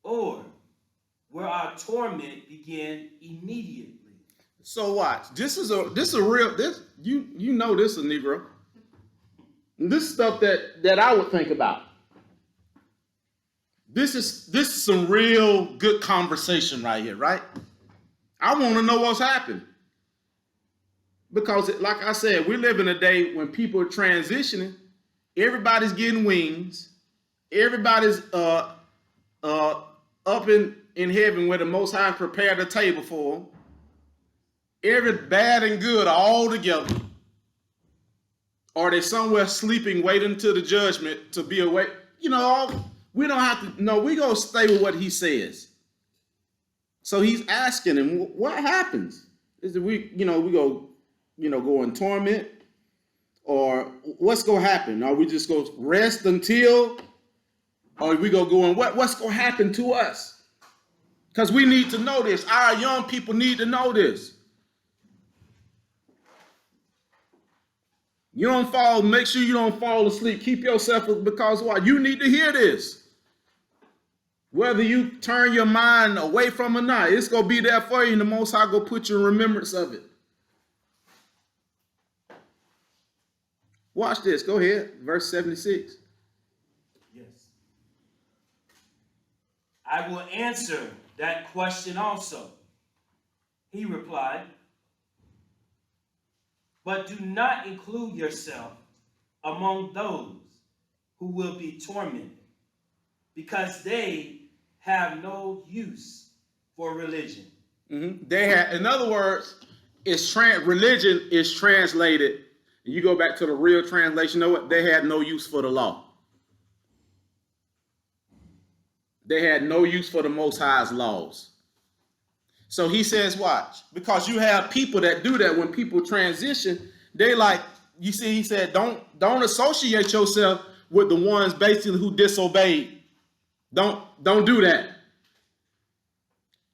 Or will our torment begin immediately? So watch. This is a real you know this is a Negro. This is stuff that I would think about. This is some real good conversation right here, right? I want to know what's happening. Because like I said, we live in a day when people are transitioning. Everybody's getting wings. Everybody's up in heaven where the Most High prepared a table for them. Every bad and good are all together. Or they're somewhere sleeping, waiting to the judgment to be awake. You know, we don't have to. No, we gonna stay with what he says. So he's asking him, what happens? Is it we go in torment, or what's gonna happen? Are we just gonna rest until, or we gonna go in what's gonna happen to us? Because we need to know this. Our young people need to know this. Make sure you don't fall asleep. Keep yourself, because what? You need to hear this. Whether you turn your mind away from it or not, it's going to be there for you, and the Most High going to put you in remembrance of it. Watch this. Go ahead. Verse 76. Yes. I will answer that question also. He replied, but do not include yourself among those who will be tormented, because they have no use for religion. In other words, religion is translated. You go back to the real translation, you know what? They had no use for the law. They had no use for the Most High's laws. So he says, watch, because you have people that do that. When people transition, they like, you see, he said, don't associate yourself with the ones basically who disobeyed. Don't do that.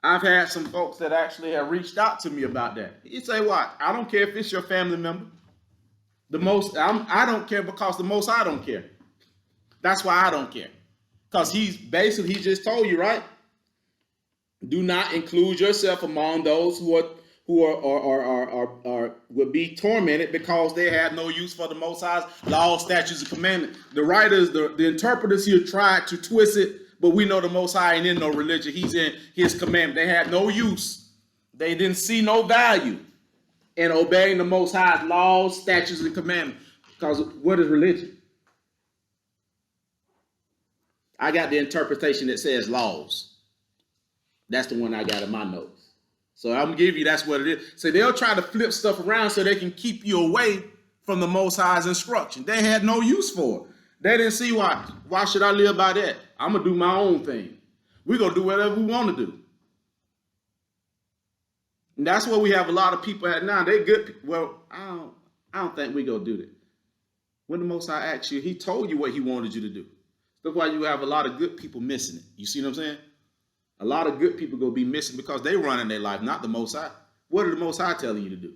I've had some folks that actually have reached out to me about that. You say, what? I don't care if it's your family member. I don't care because the Most High don't care. That's why I don't care. Because he just told you, right? Do not include yourself among those who will be tormented because they have no use for the Most High's law, statutes, and commandments. The writers, the interpreters here tried to twist it, but we know the Most High ain't in no religion. He's in his commandment. They had no use. They didn't see no value in obeying the Most High's laws, statutes, and commandments. Because what is religion? I got the interpretation that says laws. That's the one I got in my notes. So I'm going to give you, that's what it is. So they'll try to flip stuff around so they can keep you away from the Most High's instruction. They had no use for it. They didn't see why. Why should I live by that? I'm going to do my own thing. We're going to do whatever we want to do. And that's what we have a lot of people at now. They're good. Well, I don't think we're going to do that. When the Most High asked you, he told you what he wanted you to do. That's why you have a lot of good people missing it. You see what I'm saying? A lot of good people going to be missing because they running their life, not the Most High. What are the Most High telling you to do?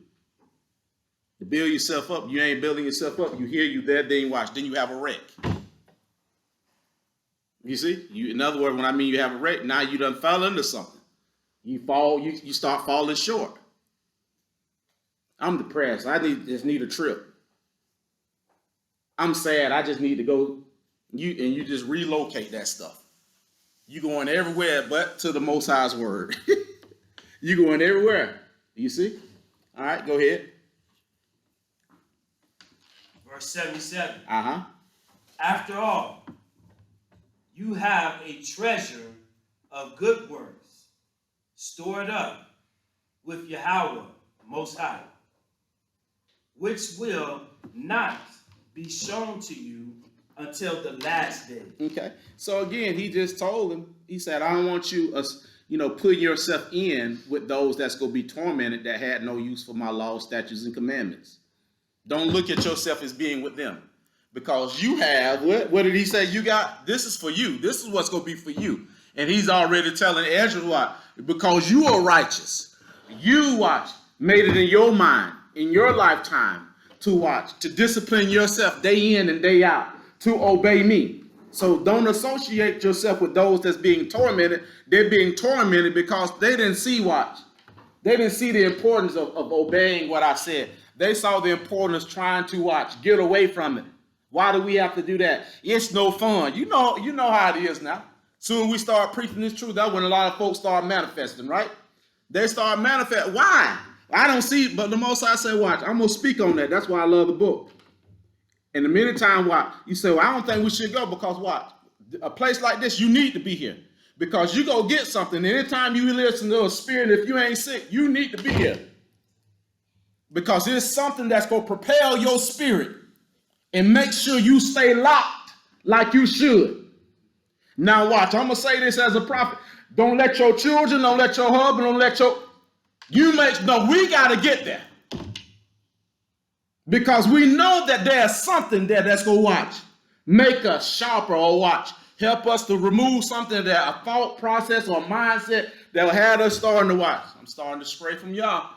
To build yourself up. You ain't building yourself up. You hear, you there, then you watch. Then you have a wreck. You see? In other words, when I mean you have a wreck, now you done fell into something. You start falling short. I'm depressed. Just need a trip. I'm sad. I just need to go. You just relocate that stuff. You going everywhere but to the Most High's word. You going everywhere. You see? All right, go ahead. Verse 77. Uh-huh. After all, you have a treasure of good works stored up with Yahweh Most High, which will not be shown to you until the last day. Okay. So again, he just told him, he said, I don't want you, putting yourself in with those that's going to be tormented that had no use for my laws, statutes, and commandments. Don't look at yourself as being with them. Because you have, what did he say? You got, this is for you. This is what's going to be for you. And he's already telling Ezra what? Because you are righteous. You made it in your mind, in your lifetime, to discipline yourself day in and day out, to obey me. So don't associate yourself with those that's being tormented. They're being tormented because they didn't see They didn't see the importance of obeying what I said. They saw the importance trying to get away from it. Why do we have to do that? It's no fun. You know how it is now. Soon we start preaching this truth, that's when a lot of folks start manifesting, right? They start manifesting. Why? I don't see it, but the Most High say, watch, I'm going to speak on that. That's why I love the book. And the many times, you say, well, I don't think we should go because a place like this, you need to be here. Because you go get something. Anytime you listen to a spirit, if you ain't sick, you need to be here. Because it's something that's going to propel your spirit and make sure you stay locked like you should. Now watch, I'm going to say this as a prophet. Don't let your children, don't let your husband, we got to get there. Because we know that there's something there that's going to make us sharper or help us to remove something that a thought process or mindset that will have us starting to I'm starting to stray from y'all.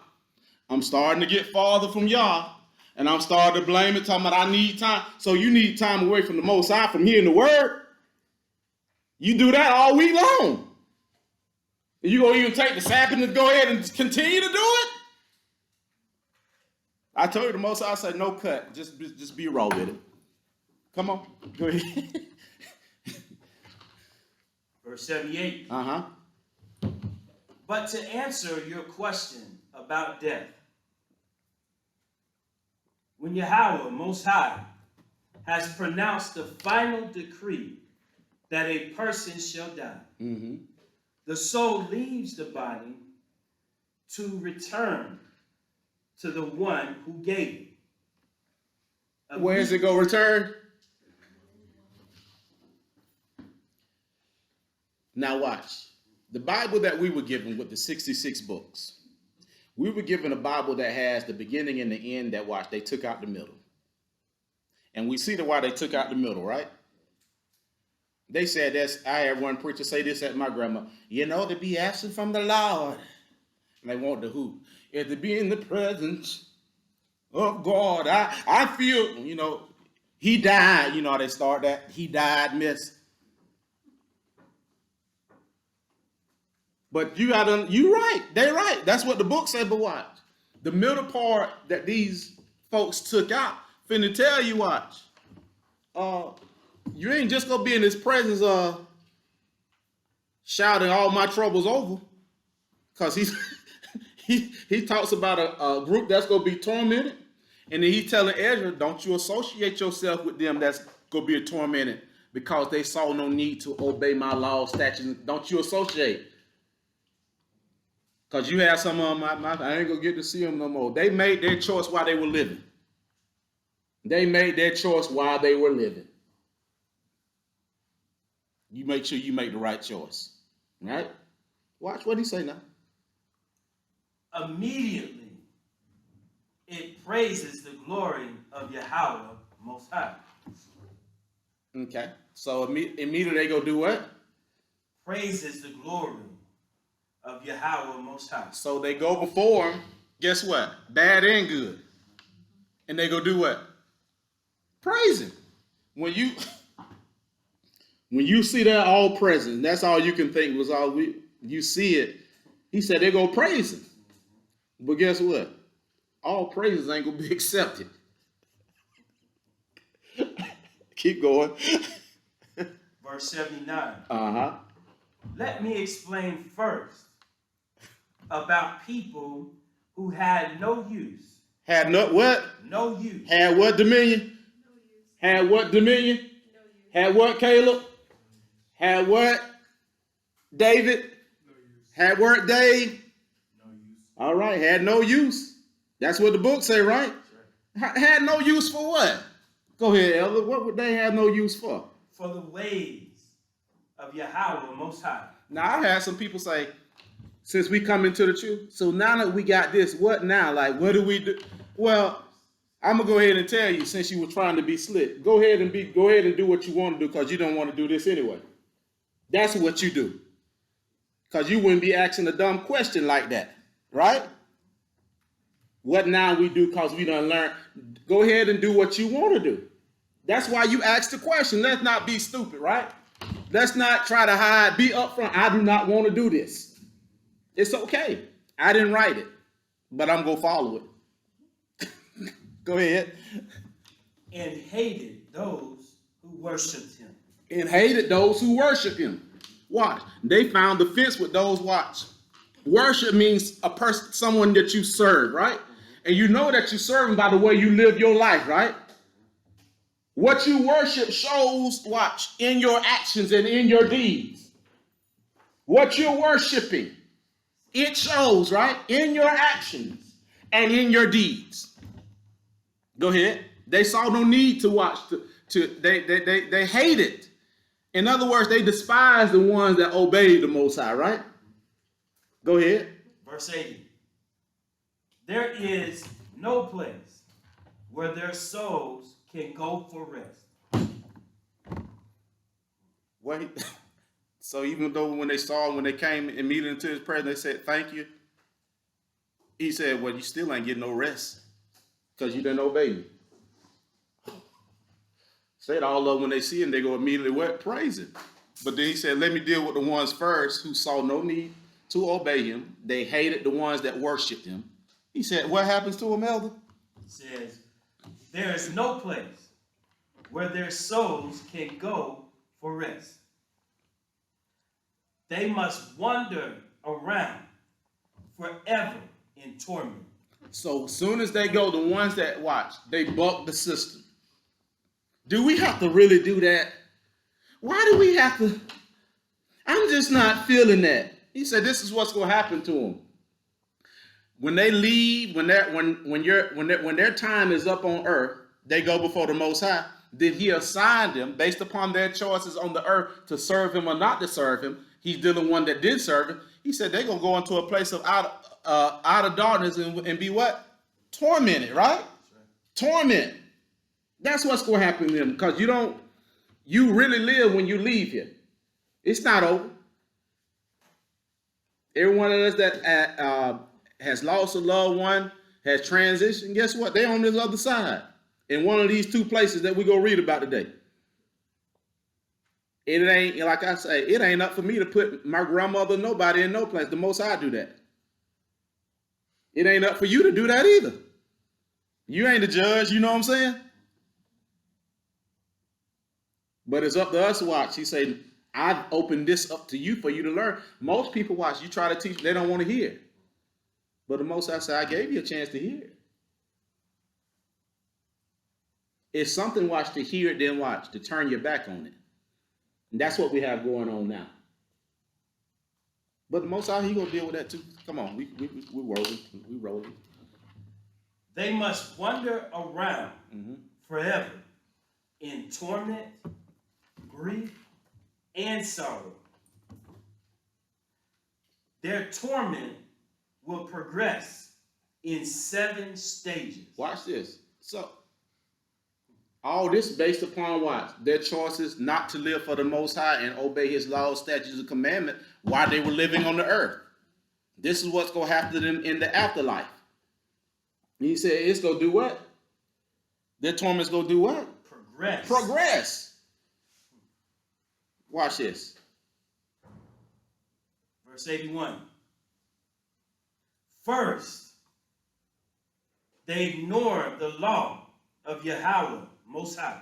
I'm starting to get farther from y'all. And I'm starting to blame it, talking about I need time. So you need time away from the Most High, from hearing the word. You do that all week long. And you going to even take the Sabbath and go ahead and continue to do it? I told you the Most High said no cut. Just be raw with it. Come on. Go ahead. Verse 78. Uh-huh. But to answer your question about death, when Yahweh Most High has pronounced the final decree that a person shall die, the soul leaves the body to return to the one who gave it. Where is it going to return? Now watch. The Bible that we were given with the 66 books, we were given a Bible that has the beginning and the end that they took out the middle. And we see why they took out the middle, right? They said I had one preacher say this at my grandma, to be absent from the Lord. And they want the who? To be in the presence of God. I feel, he died. You know how they start that? He died, miss. But you right. They right. That's what the book said, but watch. The middle part that these folks took out, finna tell you, watch. You ain't just gonna be in his presence shouting all my troubles over. Because he talks about a group that's gonna be tormented. And then he's telling Ezra, don't you associate yourself with them that's gonna be tormented because they saw no need to obey my laws, statutes. Don't you associate. Because you have some of them, I ain't going to get to see them no more. They made their choice while they were living. They made their choice while they were living. You make sure you make the right choice. Right? Watch what he say now. Immediately, it praises the glory of Yahweh Most High. Okay. So immediately they go do what? Praises the glory of Yahweh Most High. So they go before him, guess what? Bad and good. And they go do what? Praise him. When you see that all present, that's all you can think was you see it. He said they go praise him. But guess what? All praises ain't gonna be accepted. Keep going. Verse 79. Uh-huh. Let me explain first about people who had no use. Had no what? No use. Had what dominion? Had what dominion? Had what Caleb? Had what David? Had what Dave? All right, had no use. That's what the book say, right? Had no use for what? Go ahead, Elder. What would they have no use for? For the ways of Yahweh Most High. Now, I've had some people say, since we come into the truth, so now that we got this, what now? Like, what do we do? Well, I'm gonna go ahead and tell you, since you were trying to be slick, go ahead and do what you want to do, because you don't want to do this anyway. That's what you do. Because you wouldn't be asking a dumb question like that, right? What now we do because we done learned. Go ahead and do what you want to do. That's why you ask the question. Let's not be stupid, right? Let's not try to hide, be upfront. I do not want to do this. It's okay. I didn't write it, but I'm going to follow it. Go ahead. And hated those who worshipped him. And hated those who worship him. Watch. They found offense with those, watch. Worship means a person, someone that you serve, right? And you know that you serve him by the way you live your life, right? What you worship shows, watch, in your actions and in your deeds. What you're worshiping, it shows, right? In your actions and in your deeds. Go ahead. They saw no need to watch. They hated. In other words, they despised the ones that obeyed the Most High, right? Go ahead. Verse 80. There is no place where their souls can go for rest. Wait. So even though when they came immediately into his presence, they said, thank you. He said, well, you still ain't getting no rest because you didn't obey me. Said all of them when they see him, they go immediately what? Praise him. But then he said, let me deal with the ones first who saw no need to obey him. They hated the ones that worshiped him. He said, what happens to them, Elder? It says, there is no place where their souls can go for rest. They must wander around forever in torment. So as soon as they go, the ones that watch, they buck the system. Do we have to really do that? Why do we have to? I'm just not feeling that. He said this is what's going to happen to them. When they leave, when their time is up on earth, they go before the Most High. Did he assign them based upon their choices on the earth to serve him or not to serve him? He's dealing with one that did serve him. He said they're going to go into a place of out of darkness and be what? Tormented, right? Torment. That's what's going to happen to them, because you really live when you leave here. It's not over. Every one of us that has lost a loved one, has transitioned, guess what? They're on this other side. In one of these two places that we're going to read about today. It ain't, like I say, it ain't up for me to put my grandmother, nobody in no place. The Most High do that. It ain't up for you to do that either. You ain't the judge, you know what I'm saying? But it's up to us to watch. He said, I've opened this up to you for you to learn. Most people watch, you try to teach, they don't want to hear. But the Most High said, I gave you a chance to hear it. It's something, watch, to hear it, then watch, to turn your back on it. And that's what we have going on now. But the Most High, he gonna deal with that too. Come on, we rolling, we rolling. They must wander around forever in torment, grief, and sorrow. Their torment will progress in 7 stages. Watch this. So, all this based upon what? Their choices not to live for the Most High and obey his laws, statutes, and commandments while they were living on the earth. This is what's going to happen to them in the afterlife. And he said, it's going to do what? Their torment's going to do what? Progress. Watch this. Verse 81. First, they ignore the law of Yahweh Most High.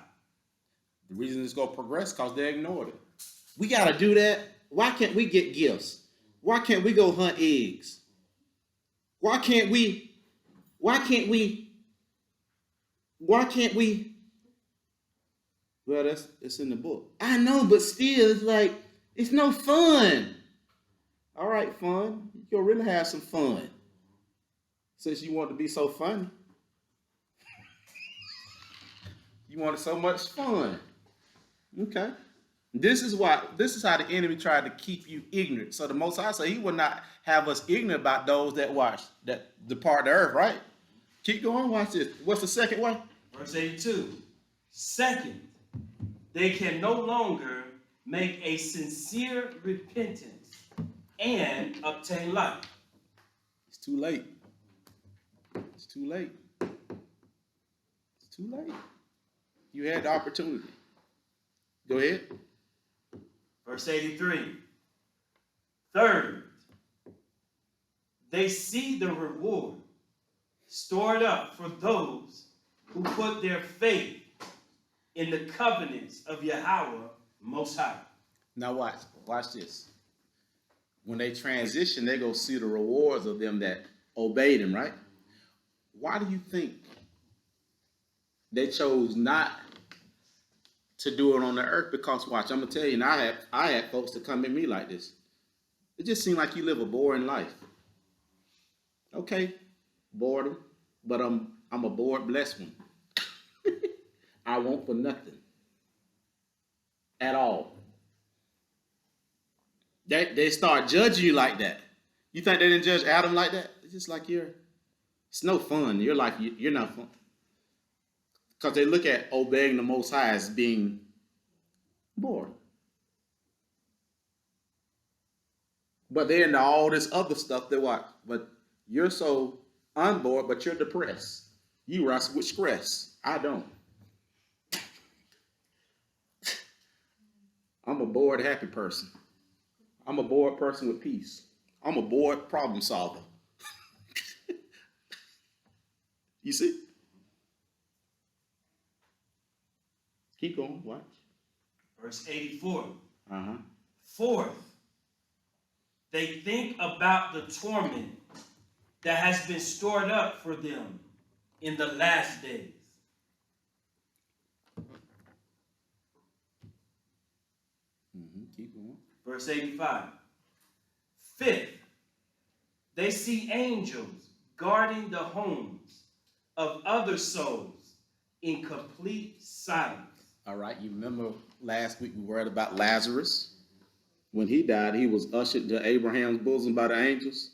The reason it's going to progress because they ignored it. We got to do that. Why can't we get gifts? Why can't we go hunt eggs? Why can't we Why can't we? Well, it's in the book. I know, but still, it's like, it's no fun. All right, fun. You'll really have some fun. Since you want to be so funny. You wanted so much fun. Okay. This is how the enemy tried to keep you ignorant. So the Most High said he will not have us ignorant about those that depart the earth, right? Keep going, watch this. What's the second one? Verse 82. Second, they can no longer make a sincere repentance and obtain life. It's too late. It's too late. It's too late. You had the opportunity. Go ahead. Verse 83. Third, they see the reward stored up for those who put their faith in the covenants of Yahweh Most High. Now watch this. When they transition, they go see the rewards of them that obeyed him, right? Why do you think they chose not to do it on the earth? Because watch, I'm gonna tell you, and I had folks to come at me like this. It just seemed like you live a boring life. Okay, boredom, but I'm a bored blessed one. I want for nothing at all. They start judging you like that. You think they didn't judge Adam like that? It's just like it's no fun. You're like, you're not fun. Because they look at obeying the Most High as being boring. But they're into all this other stuff that watch. But you're so unbored, but you're depressed. You wrestle with stress. I don't. I'm a bored, happy person. I'm a bored person with peace. I'm a bored problem solver. You see? Keep going. Watch. Verse 84. Uh-huh. Fourth, they think about the torment that has been stored up for them in the last days. Keep going. Verse 85. Fifth, they see angels guarding the homes of other souls in complete silence. All right, you remember last week we read about Lazarus. When he died, he was ushered to Abraham's bosom by the angels.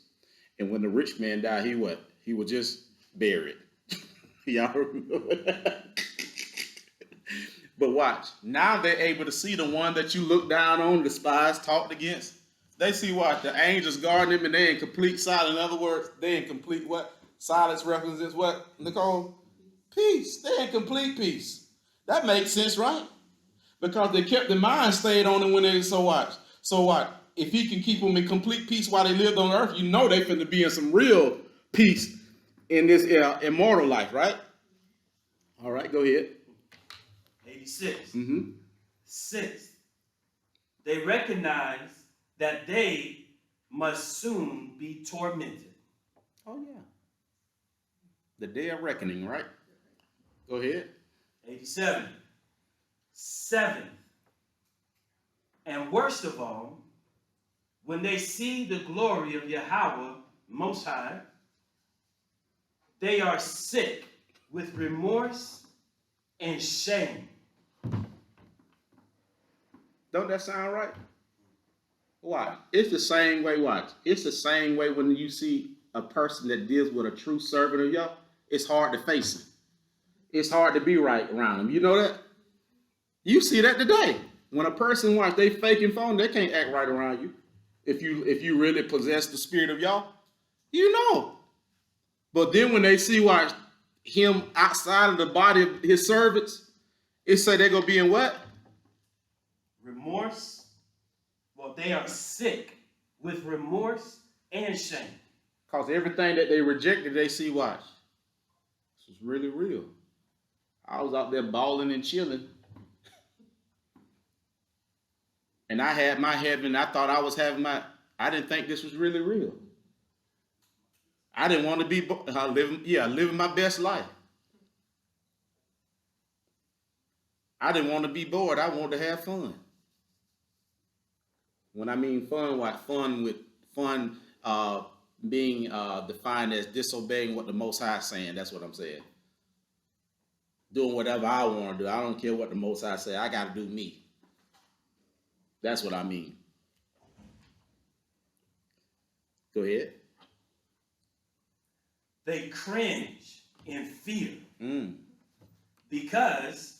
And when the rich man died, he what? He was just buried. Y'all remember that? But watch, now they're able to see the one that you look down on, despised, talked against. They see what? The angels guarding him and they're in complete silence. In other words, they're in complete what? Silence represents what, Nicole? Peace. They're in complete peace. That makes sense, right? Because they kept their mind stayed on him when they so watch. So what? If he can keep them in complete peace while they lived on earth, you know they finna be in some real peace in this immortal life, right? All right, go ahead. 86. Mm-hmm. Sixth, they recognize that they must soon be tormented. Oh, yeah. The day of reckoning, right? Go ahead. 87. Seventh, and worst of all, when they see the glory of Yahweh Most High, they are sick with remorse and shame. Don't that sound right? Why? It's the same way, watch. It's the same way when you see a person that deals with a true servant of Yah, it's hard to face him. It's hard to be right around him. You know that? You see that today. When a person watch, they faking phone, they can't act right around you. If you really possess the spirit of Yah, you know. But then when they see watch him outside of the body of his servants, it say they're gonna be in what? Remorse. Well, they are sick with remorse and shame. Because everything that they rejected, they see, watch. This is really real. I was out there balling and chilling. And I had my heaven. I thought I was having I didn't think this was really real. I didn't want to be living my best life. I didn't want to be bored. I wanted to have fun. When I mean fun, what fun being defined as disobeying what the Most High is saying. That's what I'm saying. Doing whatever I want to do. I don't care what the Most High say. I got to do me. That's what I mean. Go ahead. They cringe in fear because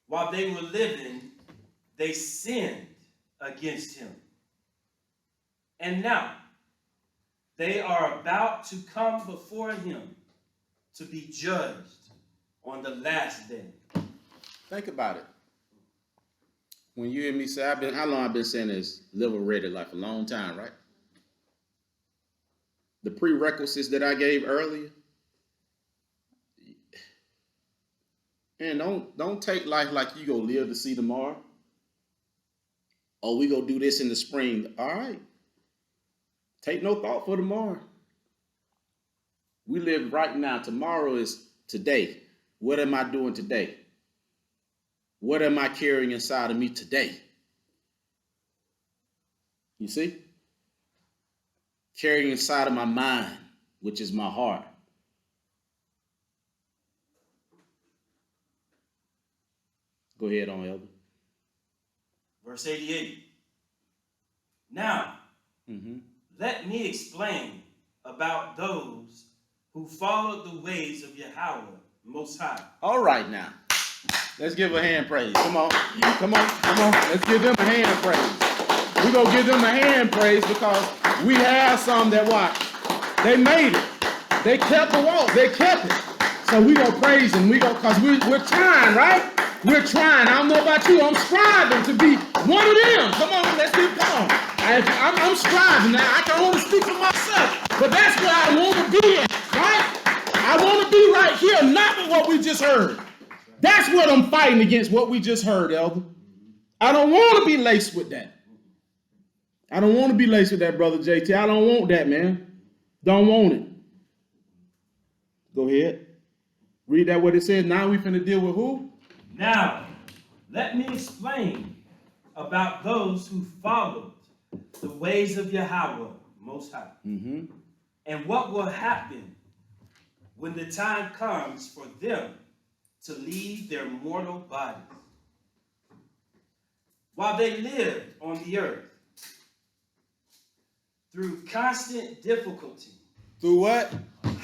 while they were living, they sinned against him. And now they are about to come before him to be judged on the last day. Think about it. When you hear me say, how long I've been saying this, live a ready life? A long time, right? The prerequisites that I gave earlier. And don't take life like you gonna live to see tomorrow. Oh, we gonna do this in the spring. All right. Take no thought for tomorrow. We live right now. Tomorrow is today. What am I doing today? What am I carrying inside of me today? You see? Carrying inside of my mind, which is my heart. Go ahead on, Elder. Verse 88. Now, let me explain about those who followed the ways of YAHUSHUA Most High. All right now. Let's give a hand praise. Come on. Let's give them a hand praise. We're going to give them a hand praise because we have some that watch. They made it. They kept the walk. They kept it. So we're going to praise them. Because we're trying, right? We're trying. I don't know about you. I'm striving to be one of them. Come on, let's keep going. I'm striving now. I can only speak for myself. But that's where I want to be in, right? I want to be right here, not with what we just heard. That's what I'm fighting against, what we just heard, Elder. I don't want to be laced with that. I don't want to be laced with that, Brother JT. I don't want that, man. Don't want it. Go ahead. Read that what it says. Now we finna deal with who? Now, let me explain about those who followed the ways of YAHUSHUA Most High. And what will happen when the time comes for them to leave their mortal bodies. While they lived on the earth, through constant difficulty. Through what?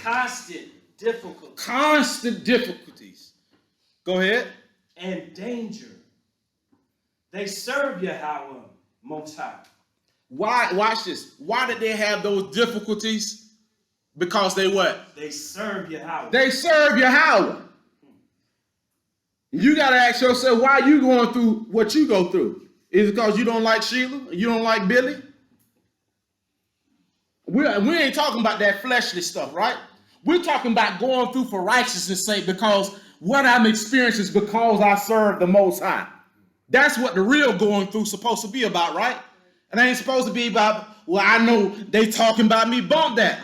Constant difficulty. Constant difficulties. Go ahead. And danger. They serve YAHUSHUA Most High. Why? Watch this. Why did they have those difficulties? Because they what? They serve YAHUSHUA. They serve YAHUSHUA. You got to ask yourself, why are you going through what you go through? Is it because you don't like Sheila? You don't like Billy? We ain't talking about that fleshly stuff, right? We're talking about going through for righteousness' sake because what I'm experiencing is because I serve the Most High. That's what the real going through is supposed to be about, right? It ain't supposed to be about, well, I know they talking about me. Bump that.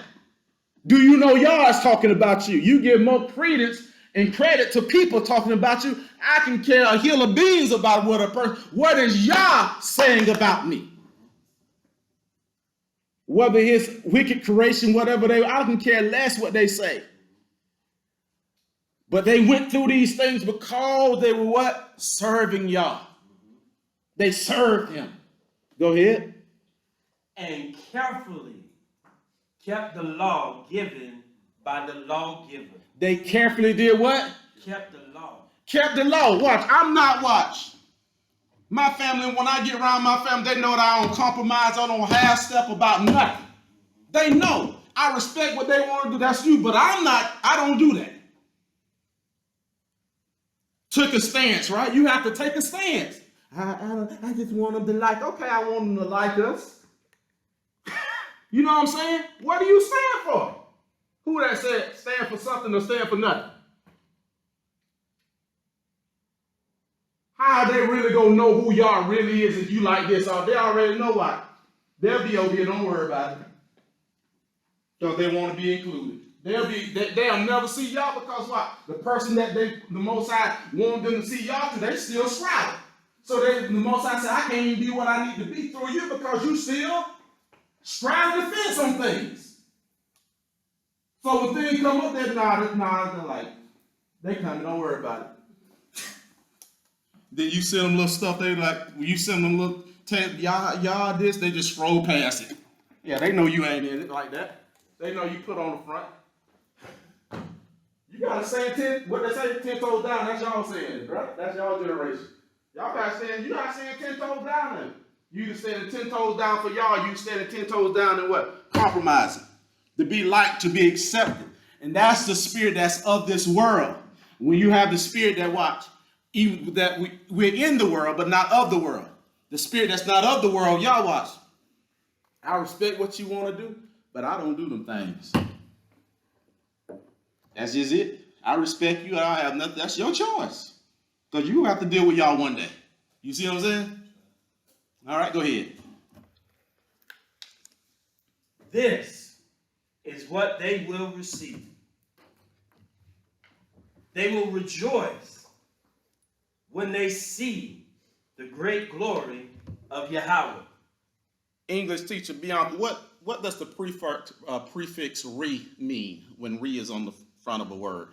Do you know y'all is talking about you? You give more credence and credit to people talking about you. I can care a hill of beans about what is y'all saying about me? Whether it's wicked creation, whatever I can care less what they say. But they went through these things because they were what? Serving Yah. They served him. Go ahead. And carefully kept the law given by the lawgiver. They carefully did what? Kept the law. Kept the law. Watch. I'm not watch. My family, when I get around my family, they know that I don't compromise. I don't half step about nothing. They know. I respect what they want to do. That's you. But I don't do that. Took a stance, right? You have to take a stance. I just want them to like, okay, I want them to like us. You know what I'm saying? What do you stand for? Who that said stand for something or stand for nothing? How are they really gonna know who y'all really is if you like this? Or they already know what? They'll be over here, don't worry about it. Because they want to be included. They'll never see y'all because what? The person that the Most High want them to see y'all to, they still striving. So the Most High said, I can't even be what I need to be through you because you still striving to fit some things. So when things come up, they're like, they coming, don't worry about it. Then you send them little stuff, they like, when you send them little, y'all this, they just scroll past it. Yeah, they know you ain't in it like that. They know you put on the front. You gotta stand what they say, 10 toes down, that's y'all saying, right? That's y'all generation. Y'all gotta stand, you gotta stand 10 toes down then. You can stand 10 toes down for y'all, you standing 10 toes down and what? Compromising. To be liked, to be accepted. And that's the spirit that's of this world. When you have the spirit that watch, even that we're in the world, but not of the world. The spirit that's not of the world, y'all watch. I respect what you want to do, but I don't do them things. That's just it. I respect you. I don't have nothing. That's your choice. Because you have to deal with y'all one day. You see what I'm saying? All right, go ahead. This is what they will receive. They will rejoice when they see the great glory of Yahweh. English teacher Bianca, what does the prefix re mean when re is on the front of a word?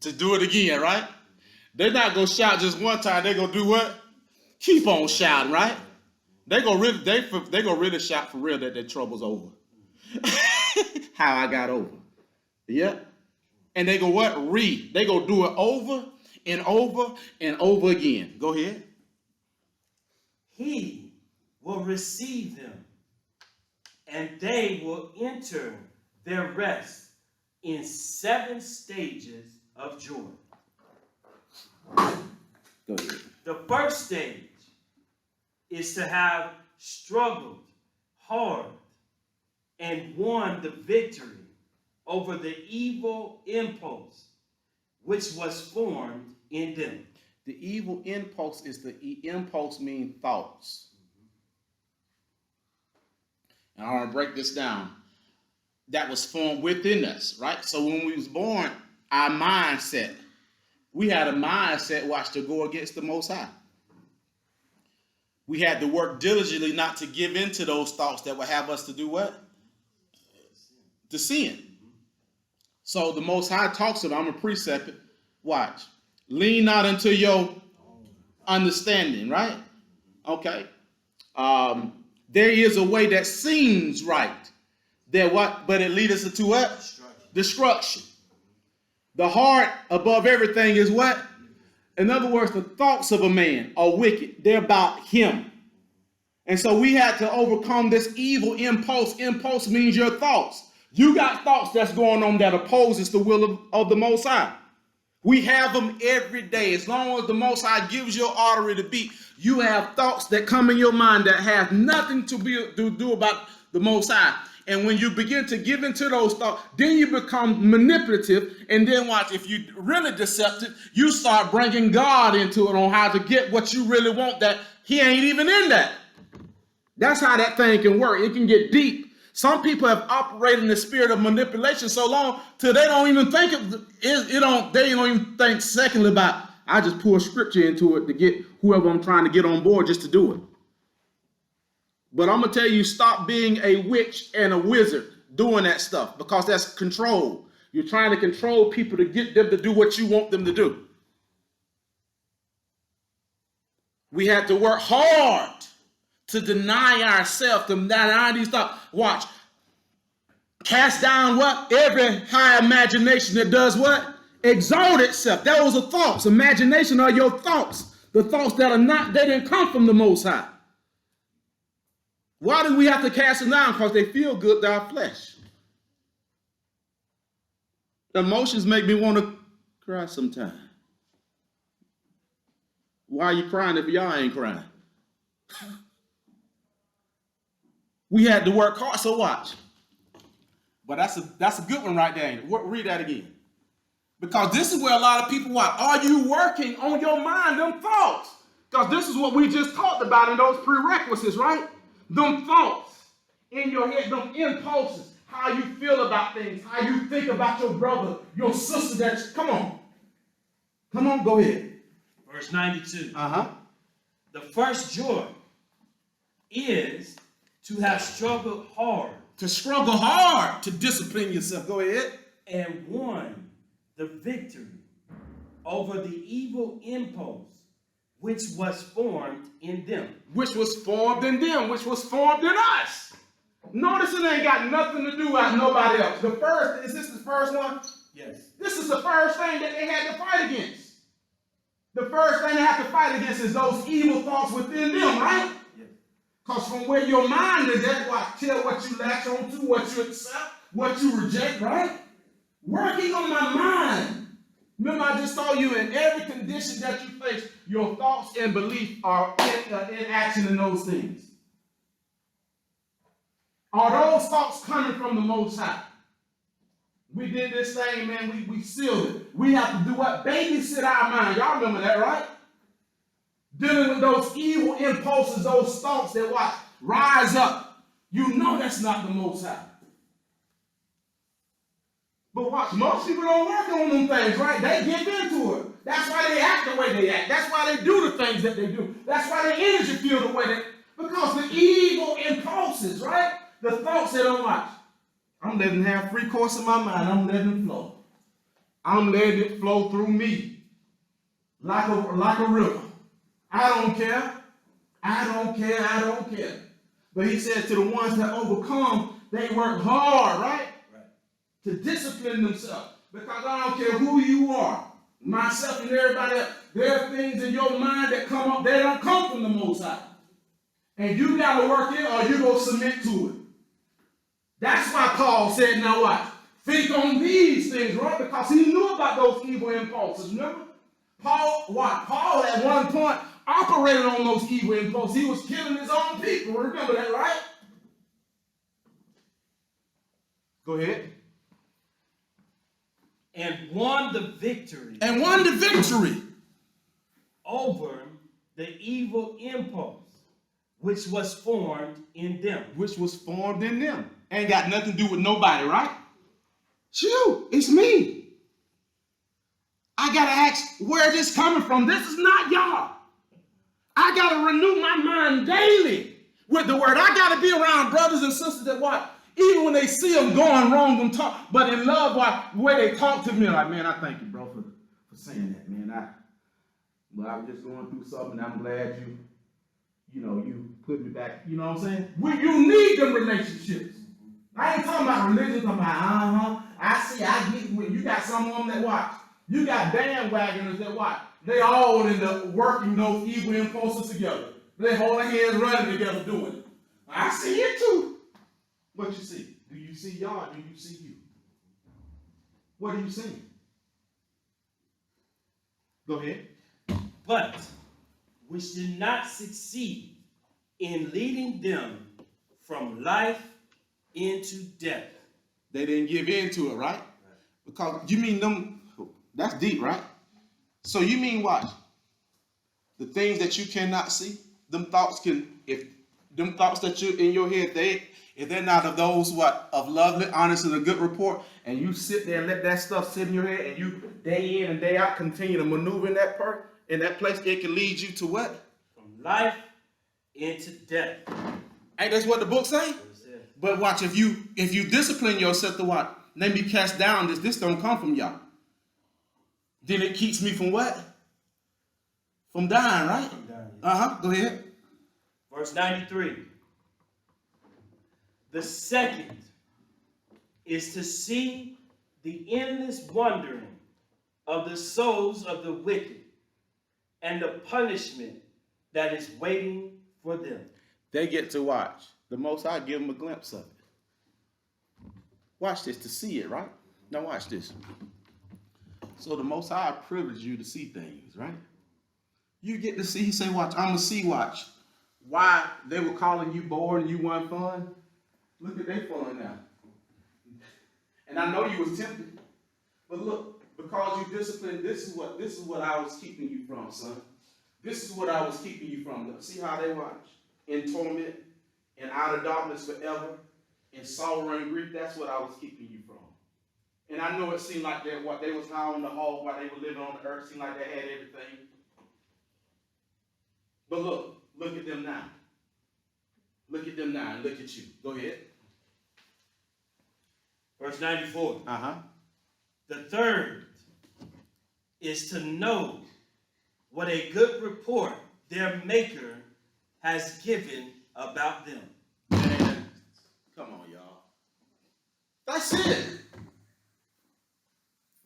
To do it again, right? They're not going to shout just one time. They're going to do what? Keep on shouting, right? They're going to really shout for real that their trouble's over. How I got over. Yeah. And they go what? They go do it over and over and over again. Go ahead. He will receive them, and they will enter their rest in 7 stages of joy. Go ahead. The first stage is to have struggled hard and won the victory over the evil impulse which was formed in them. The evil impulse impulse means thoughts. And I want to break this down. That was formed within us, right? So when we was born, our mindset, we had a mindset, to go against the Most High. We had to work diligently not to give in to those thoughts that would have us to do what? To sin. So the Most High talks about, I'm a precept it. Watch. Lean not into your understanding, right? Okay. There is a way that seems right. But it leads us into what? Destruction. The heart above everything is what? In other words, the thoughts of a man are wicked. They're about him. And so we had to overcome this evil impulse. Impulse means your thoughts. You got thoughts that's going on that opposes the will of the Most High. We have them every day. As long as the Most High gives your artery to beat, you have thoughts that come in your mind that have nothing to do about the Most High. And when you begin to give into those thoughts, then you become manipulative. And then watch, if you're really deceptive, you start bringing God into it on how to get what you really want that he ain't even in that. That's how that thing can work. It can get deep. Some people have operated in the spirit of manipulation so long till they don't even think they don't even think secondly about, I just pour scripture into it to get whoever I'm trying to get on board just to do it. But I'm going to tell you, stop being a witch and a wizard doing that stuff because that's control. You're trying to control people to get them to do what you want them to do. We had to work hard to deny ourselves, to deny these thoughts. Watch. Cast down what? Every high imagination that does what? Exalt itself. Those are thoughts. Imagination are your thoughts. The thoughts that are not, they didn't come from the Most High. Why do we have to cast them down? Because they feel good to our flesh. The emotions make me want to cry sometimes. Why are you crying if y'all ain't crying? We had to work hard, so watch. But that's a good one right there. Read that again. Because this is where a lot of people watch. Are you working on your mind, them thoughts? Because this is what we just talked about in those prerequisites, right? Them thoughts. in your head, them impulses, how you feel about things, how you think about your brother, your sister, come on. Come on, go ahead. Verse 92. Uh-huh. The first joy is to have struggled hard. To struggle hard to discipline yourself. Go ahead. And won the victory over the evil impulse which was formed in them. Which was formed in them, which was formed in us. Notice it ain't got nothing to do with nobody else. The first, is this the first one? Yes. This is the first thing that they had to fight against. The first thing they have to fight against is those evil thoughts within them, right? Yes. Because from where your mind is at, tell what you latch on to, what you accept, what you reject, right? Working on my mind. Remember, I just told you, in every condition that you face, your thoughts and beliefs are in action in those things. Are those thoughts coming from the Most High? We did this thing, man. We sealed it. We have to do what? Babysit our mind. Y'all remember that, right? Dealing with those evil impulses, those thoughts that rise up. You know that's not the Most High. But watch, most people don't work on them things, right? They give into it. That's why they act the way they act. That's why they do the things that they do. That's why their energy feel the way they, because the evil impulses, right? The thoughts that don't watch. I'm letting have free course in my mind. I'm letting it flow. I'm letting it flow through me like a river. I don't care. I don't care. I don't care. But he said to the ones that overcome, they work hard, right? To discipline themselves. Because I don't care who you are, myself and everybody else, there are things in your mind that come up, they don't come from the Most High. And you got to work it or you go submit to it. That's why Paul said, now what? Think on these things, right? Because he knew about those evil impulses, remember? Paul at one point operated on those evil impulses. He was killing his own people. Remember that, right? Go ahead. And won the victory. And won the victory. Over the evil impulse which was formed in them. Which was formed in them. Ain't got nothing to do with nobody, right? Shoot, it's me. I got to ask where this coming from. This is not y'all. I got to renew my mind daily with the word. I got to be around brothers and sisters that what? Even when they see them going wrong, them talk, but in love, the way they talk to me, like, man, I thank you, bro, for saying that, man. But I'm just going through something. I'm glad you put me back. You know what I'm saying? You need them relationships. I ain't talking about religion. I'm talking about, I see, I get with you. Got some of them that watch. You got bandwagoners that watch. They all end up working those evil impulses together. They hold their hands running together doing it. I see it too. What you see? Do you see y'all? Do you see you? What are you seeing? Go ahead. But which did not succeed in leading them from life into death. They didn't give in to it, right? Because you mean them, that's deep, right? So you mean watch. The things that you cannot see, them thoughts if them thoughts that you in your head, if they're not of those of lovely, honest, and a good report, and you sit there and let that stuff sit in your head, and you day in and day out continue to maneuver in that place, it can lead you to what? From life into death. Ain't that's what the book say? But watch, if you discipline yourself to what? Let me cast down this don't come from y'all. Then it keeps me from what? From dying, right? From dying, yes. Go ahead. Verse 93. The second is to see the endless wandering of the souls of the wicked and the punishment that is waiting for them. They get to watch. The Most High give them a glimpse of it. Watch this to see it, right? Now watch this. So the Most High privileged you to see things, right? You get to see, he say, watch, I'm going to see, watch. Why they were calling you bored and you weren't fun. Look at they fun now. And I know you was tempted. But look, because you disciplined, this is what I was keeping you from, son. This is what I was keeping you from. See how they watch? In torment, and out of darkness forever, in sorrow and grief. That's what I was keeping you from. And I know it seemed like that what they was high on the hog while they were living on the earth, seemed like they had everything. But look at them now. Look at them now and look at you. Go ahead. Verse 94. Uh-huh. The third is to know what a good report their Maker has given about them. Man, come on, y'all. That's it.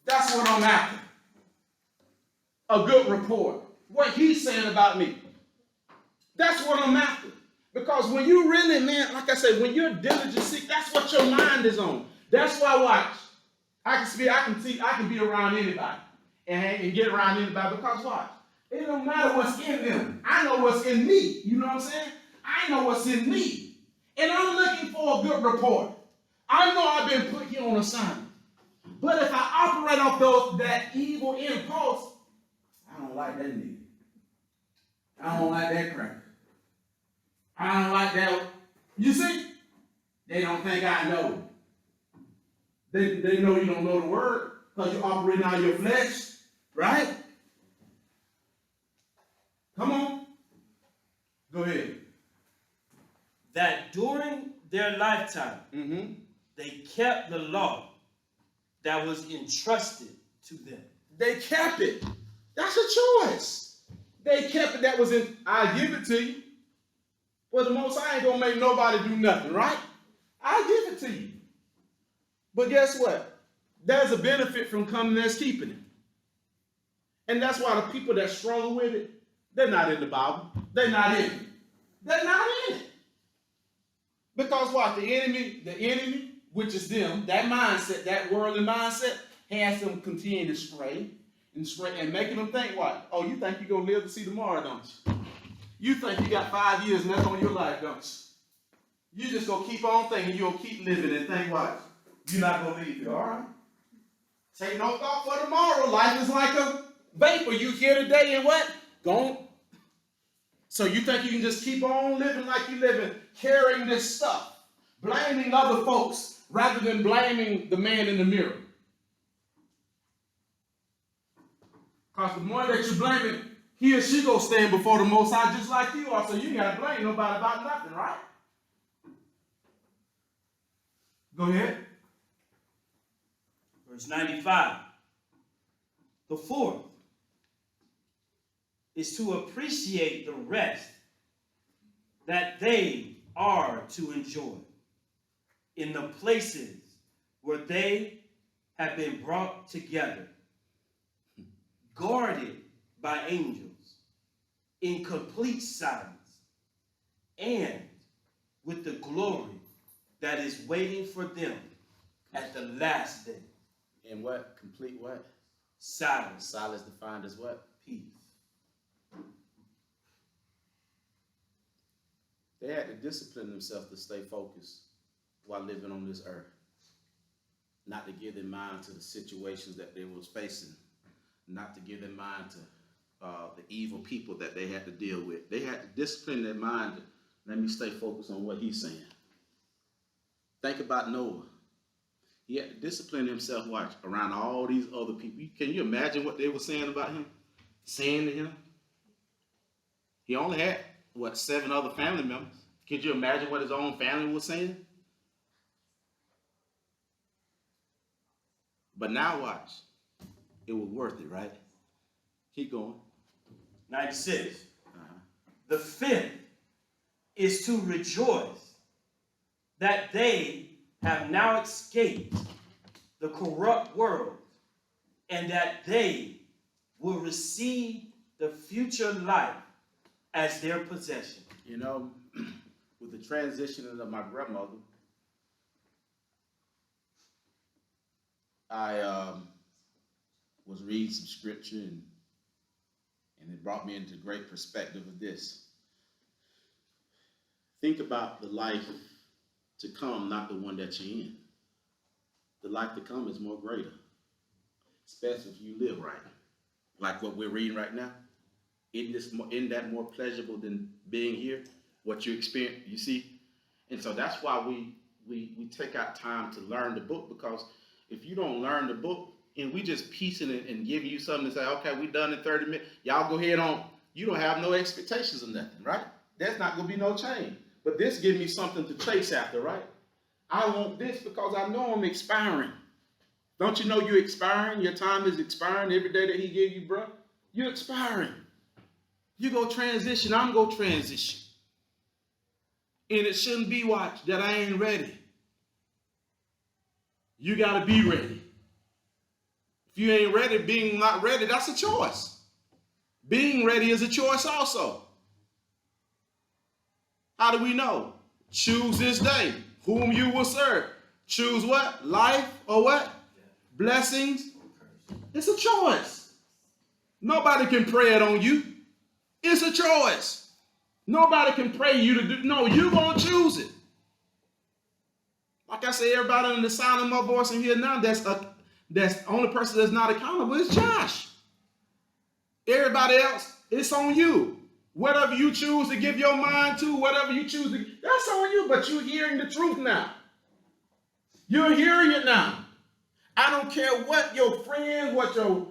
That's what I'm after. A good report. What he's saying about me. That's what I'm after. Because when you really, man, like I said, when you're diligent seek, that's what your mind is on. That's why, watch. I can be around anybody and get around anybody because watch. It don't matter what's in them. I know what's in me. You know what I'm saying? I know what's in me. And I'm looking for a good report. I know I've been put here on assignment. But if I operate off that evil impulse, I don't like that nigga. I don't like that cracker. I don't like that. You see? They don't think I know. They know you don't know the word because you're operating out of your flesh, right? Come on. Go ahead. That during their lifetime, they kept the law that was entrusted to them. They kept it. That's a choice. They kept it. That was in, I give it to you. Well, the Most High ain't going to make nobody do nothing, right? I give it to you. But guess what? There's a benefit from coming there's keeping it. And that's why the people that struggle with it, they're not in the Bible. They're not in it. They're not in it. Because what? The enemy, which is them, that mindset, that worldly mindset, has them continue to stray and making them think what? Oh, you think you're going to live to see tomorrow, don't you? You think you got 5 years left on your life, don't you? You just going to keep on thinking you're going to keep living and think what? You're not going to leave it, all right? Take no thought for tomorrow. Life is like a vapor. You here today and what? Gone. So you think you can just keep on living like you're living, carrying this stuff, blaming other folks rather than blaming the man in the mirror. Because the more that you blame it, he or she gonna stand before the Most High just like you are. So you gotta blame nobody about nothing, right? Go ahead. Verse 95. The fourth is to appreciate the rest that they are to enjoy in the places where they have been brought together, guarded by angels, in complete silence, and with the glory that is waiting for them at the last day. And what? Complete what? Silence. Silence defined as what? Peace. They had to discipline themselves to stay focused while living on this earth. Not to give their mind to the situations that they was facing. Not to give their mind to the evil people that they had to deal with. They had to discipline their mind to let me stay focused on what he's saying. Think about Noah. He had to discipline himself, watch, around all these other people. Can you imagine what they were saying about him? Saying to him? He only had, 7 other family members. Could you imagine what his own family was saying? But now watch. It was worth it, right? Keep going. 96. The fifth is to rejoice that they have now escaped the corrupt world and that they will receive the future life as their possession. You know, with the transitioning of my grandmother, I was reading some scripture and it brought me into great perspective of this. Think about the life to come, not the one that you're in. The life to come is more greater, especially if you live right, like what we're reading right now. Isn't that more pleasurable than being here? What you experience, you see, And so that's why we take out time to learn the book, because if you don't learn the book and we just piecing it and giving you something to say, okay, we done in 30 minutes, y'all go ahead on, you don't have no expectations of nothing, right? There's not going to be no change. But this gives me something to chase after, right? I want this because I know I'm expiring. Don't you know you're expiring? Your time is expiring every day that he gave you, bro. You're expiring. You go transition, I'm going to transition. And it shouldn't be, watch, that I ain't ready. You got to be ready. If you ain't ready, being not ready, that's a choice. Being ready is a choice also. How do we know? Choose this day whom you will serve. Choose what? Life or what? Blessings. It's a choice. Nobody can pray it on you. It's a choice. Nobody can pray you to do. No, you're going to choose it. Like I say, everybody in the sound of my voice in here now, that's the only person that's not accountable is Josh. Everybody else, it's on you. Whatever you choose to give your mind to, whatever you choose to, that's on you. But you're hearing the truth now. You're hearing it now. I don't care what your friends, what your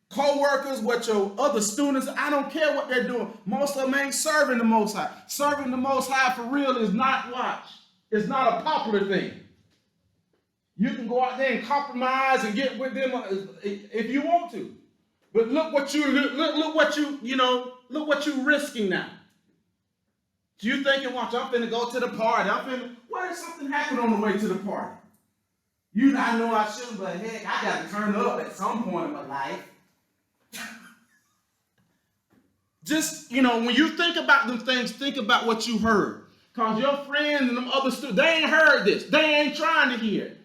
co-workers, what your other students, I don't care what they're doing. Most of them ain't serving the Most High. Serving the Most High for real is not, watch, it's not a popular thing. You can go out there and compromise and get with them if you want to. But look what you risking now. You thinking, watch, I'm finna go to the party. What if something happened on the way to the party? I know I shouldn't, but heck, I got to turn up at some point in my life. Just, when you think about them things, think about what you heard. Because your friends and them other students, they ain't heard this. They ain't trying to hear it.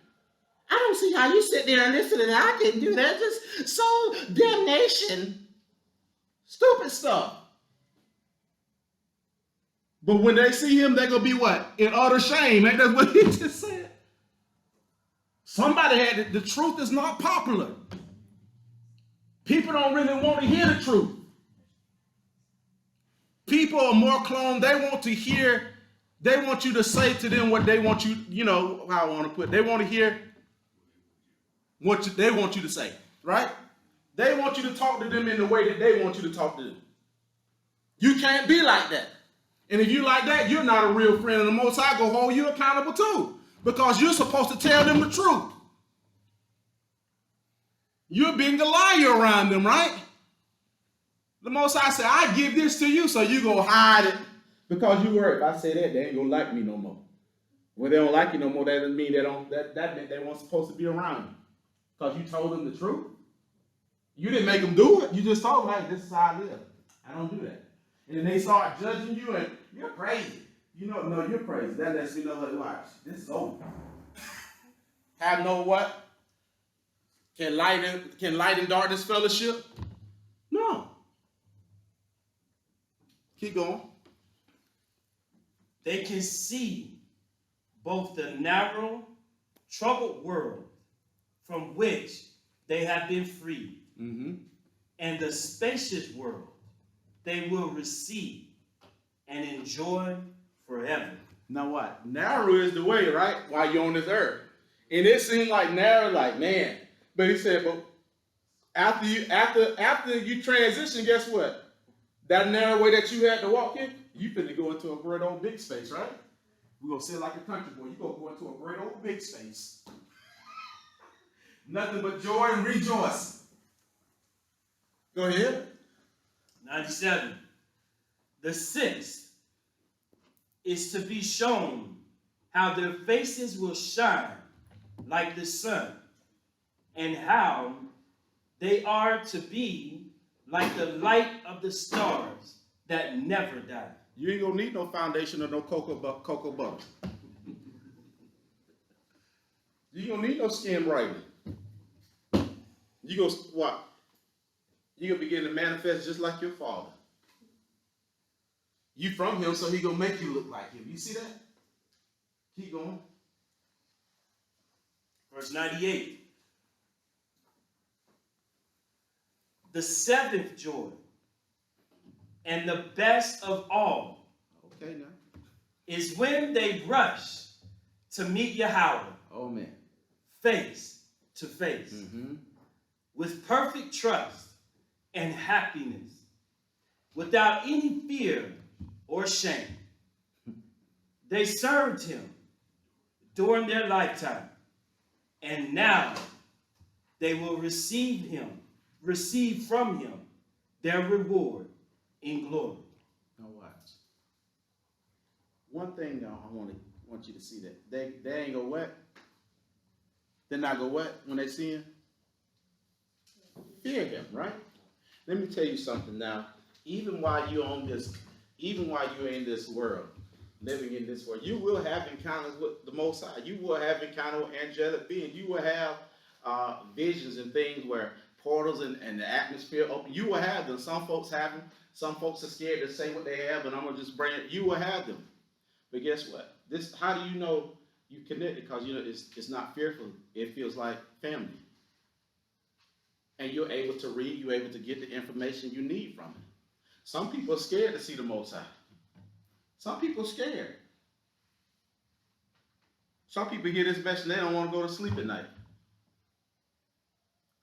I don't see how you sit there and listen to that. I couldn't do that. Just so damnation. Stupid stuff. But when they see him, they're going to be what? In utter shame. Ain't that what he just said? Somebody had it. The truth is not popular. People don't really want to hear the truth. People are more cloned. They want to hear, they want you to say to them what they want you, how I want to put it. They want to hear what they want you to say, right? They want you to talk to them in the way that they want you to talk to them. You can't be like that. And if you like that, you're not a real friend of the Most High. Go hold you accountable too. Because you're supposed to tell them the truth. You're being a liar around them, right? The Most High said, I give this to you, so you go hide it. Because you worry. If I say that, they ain't gonna like me no more. When they don't like you no more, that doesn't mean that meant they weren't supposed to be around you. Because you told them the truth. You didn't make them do it. You just told them, hey, this is how I live. I don't do that. And then they start judging you and you're crazy. No, you're crazy. That lets me know, like, watch, this is over. Have no what? Can light and darkness fellowship? No. Keep going. They can see both the narrow, troubled world from which they have been freed, and the spacious world they will receive and enjoy forever. Now what? Narrow is the way, right? While you're on this earth. And it seemed like narrow, like, man. But he said, but after you transition, guess what? That narrow way that you had to walk in, you finna go into a great old big space, right? We're gonna sit like a country boy. You're gonna go into a great old big space. Nothing but joy and rejoicing. Go ahead. 97. The sixth is to be shown how their faces will shine like the sun, and how they are to be like the light of the stars that never die. You ain't gonna need no foundation or no cocoa butter. You gonna need no skin brightening. You gonna what? You gonna begin to manifest just like your father. You from him, so he gonna make you look like him. You see that? Keep going. Verse 98. The seventh joy, and the best of all. Okay, now. is when they rush to meet Yahweh Oh man. face to face Mm-hmm. with perfect trust and happiness, without any fear or shame. They served him during their lifetime, and now they will receive from him their reward in glory. Now watch. One thing I want you to see that they ain't go what? They're not go what when they see him? Fear him, right? Let me tell you something now. Even while you're in this world, living in this world, you will have encounters with the Most High. You will have encounters with angelic beings. You will have visions and things where portals and the atmosphere open. You will have them. Some folks have them. Some folks are scared to say what they have, and I'm gonna just bring it. You will have them. But guess what? How do you know you connected? Because it's not fearful. It feels like family. And you're able to read. You're able to get the information you need from it. Some people are scared to see the Most High. Some people are scared. Some people hear this message and they don't want to go to sleep at night.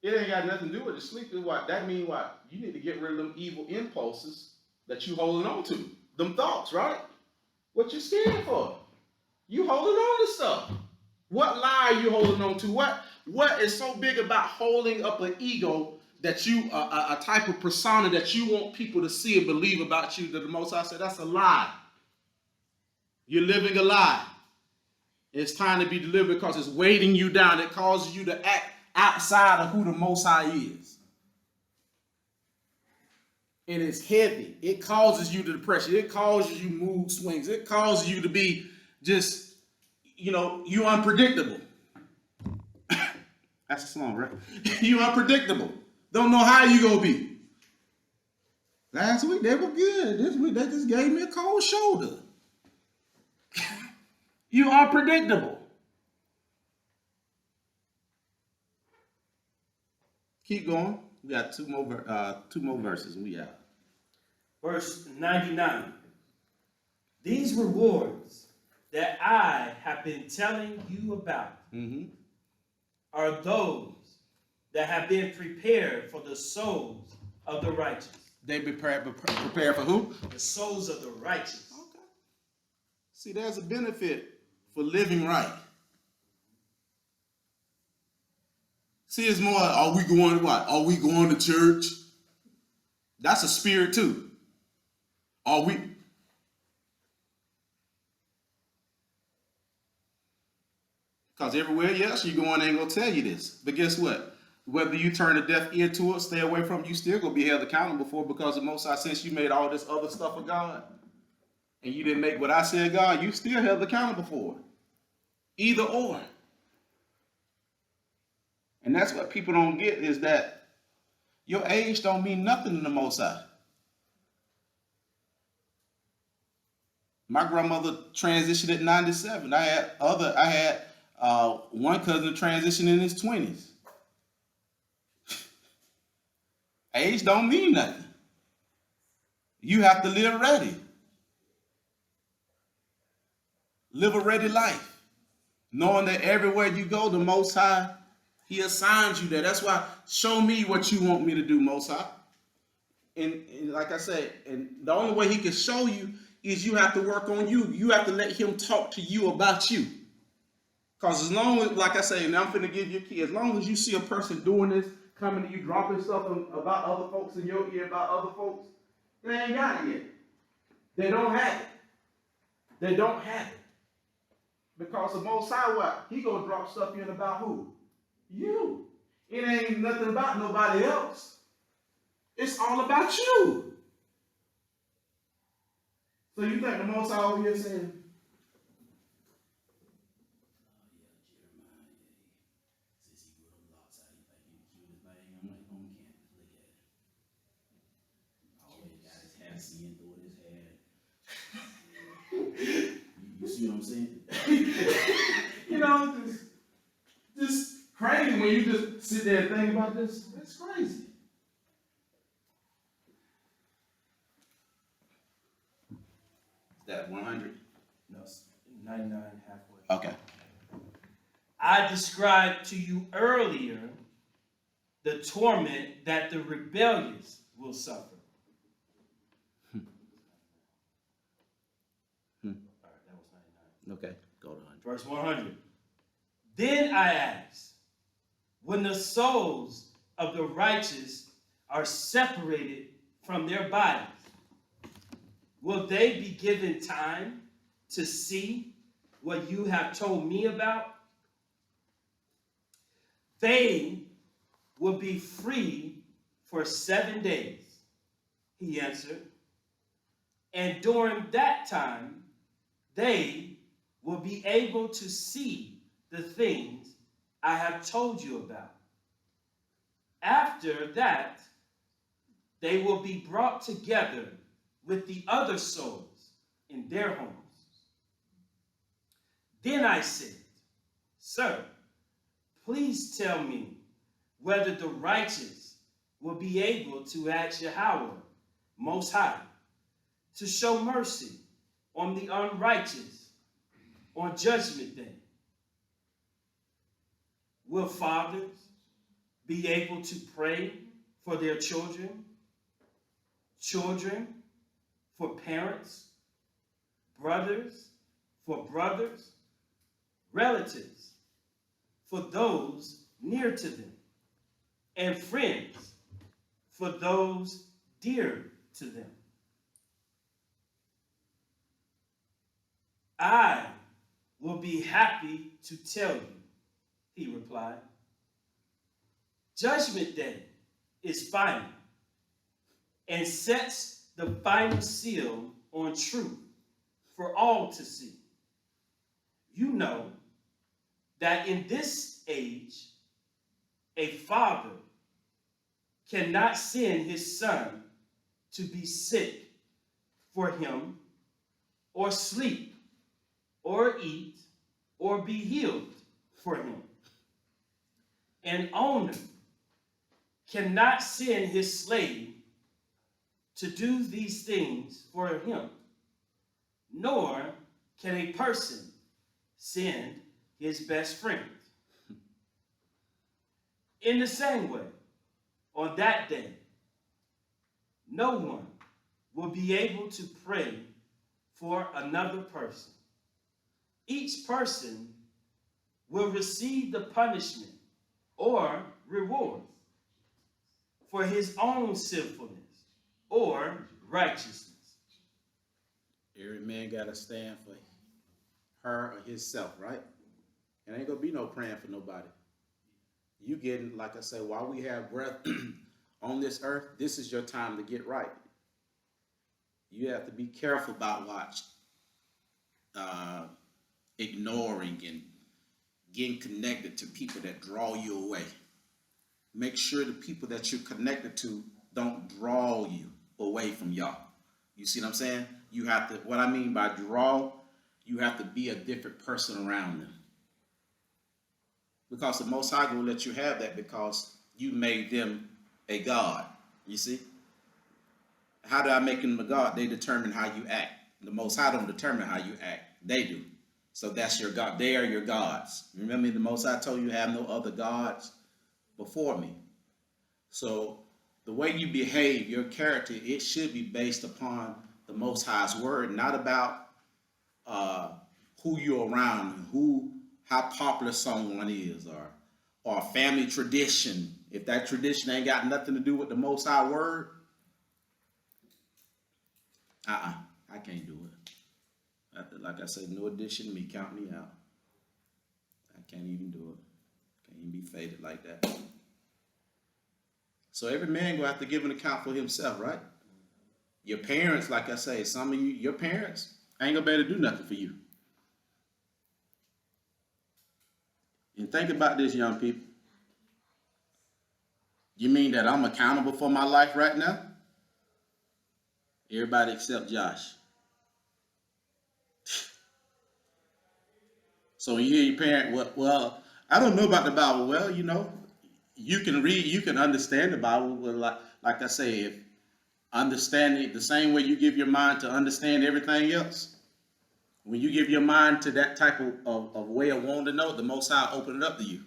It ain't got nothing to do with the sleep. What that means? What you need to get rid of them evil impulses that you holding on to. Them thoughts, right? What you scared for? You holding on to stuff. What lie are you holding on to? What is so big about holding up an ego that you a type of persona that you want people to see and believe about you? That the Most High said that's a lie. You're living a lie. It's time to be delivered because it's weighting you down. It causes you to act outside of who the Most High is. And it's heavy. It causes you to depression. It causes you mood swings. It causes you to be just, you unpredictable. That's a song, right? You unpredictable. Don't know how you gonna be. Last week they were good. This week they just gave me a cold shoulder. You unpredictable. Keep going. We got two more verses. We out. Verse 99. These rewards that I have been telling you about are those that have been prepared for the souls of the righteous. They prepare for who? The souls of the righteous. Okay. See, there's a benefit for living right. See, it's more, are we going to what? Are we going to church? That's a spirit too. Are we? Because everywhere else you going ain't going to tell you this. But guess what? Whether you turn a deaf ear to it, stay away from it, you still going to be held accountable for it, because the Most High, since you made all this other stuff of God, and you didn't make what I said God, you still held accountable for it. Either or. And that's what people don't get, is that your age don't mean nothing to the Most High. My grandmother transitioned at 97. I had one cousin transition in his 20s. Age don't mean nothing. You have to live ready. Live a ready life. Knowing that everywhere you go, the Most High, He assigns you there. That's why, show me what you want me to do, Most High. And like I said, and the only way He can show you is you have to work on you. You have to let Him talk to you about you. Because as long as, like I say, and I'm finna give you a key, as long as you see a person doing this, coming to you, dropping stuff about other folks in your ear about other folks, they ain't got it yet. They don't have it. They don't have it. Because the Most High, what? He gonna drop stuff in about who? You. It ain't nothing about nobody else. It's all about you. So you think the Most High over here saying, You see what I'm saying? just crazy when you just sit there and think about this. It's crazy. That 100. No, 99 halfway. Okay. I described to you earlier the torment that the rebellious will suffer. All right, that was 99. Okay. Go to 100. Verse 100. Then I asked, when the souls of the righteous are separated from their bodies, will they be given time to see what you have told me about? They will be free for 7 days, he answered. And during that time, they will be able to see the things I have told you about. After that, they will be brought together with the other souls in their homes. Then I said, Sir, please tell me whether the righteous will be able to ask YAHUSHUA Most High to show mercy on the unrighteous on Judgment Day. Will fathers be able to pray for their children, children for parents, brothers for brothers, relatives for those near to them, and friends for those dear to them? I will be happy to tell you, he replied. Judgment Day is final and sets the final seal on truth for all to see. You know that in this age, a father cannot send his son to be sick for him, or sleep, or eat, or be healed for him. An owner cannot send his slave to do these things for him, nor can a person send his best friend. In the same way, on that day, no one will be able to pray for another person. Each person will receive the punishment or reward for his own sinfulness or righteousness. Every man got to stand for her or himself, right? And ain't going to be no praying for nobody. You getting, like I say, while we have breath on this earth, this is your time to get right. You have to be careful about ignoring and getting connected to people that draw you away. Make sure the people that you're connected to don't draw you away from y'all. You see what I'm saying? You have to, what I mean by draw, you have to be a different person around them. Because the Most High will let you have that because you made them a God. You see? How do I make them a God? They determine how you act. The Most High don't determine how you act. They do. So that's your God. They are your gods. Remember, the Most High told you have no other gods before me. So the way you behave, your character, it should be based upon the Most High's word, not about who you're around, how popular someone is, or family tradition. If that tradition ain't got nothing to do with the Most High word, I can't do it. Like I said, no addition to me, count me out. I can't even do it. Can't even be faded like that. So every man will have to give an account for himself, right? Your parents, like I say, some of you, your parents ain't gonna be able to do nothing for you. And think about this, young people. You mean that I'm accountable for my life right now? Everybody except Josh. So you hear your parent, well, I don't know about the Bible. Well, you know, you can read, you can understand the Bible. But like I say, if understanding the same way you give your mind to understand everything else, When you give your mind to that type of way of wanting to know, the Most High open it up to you.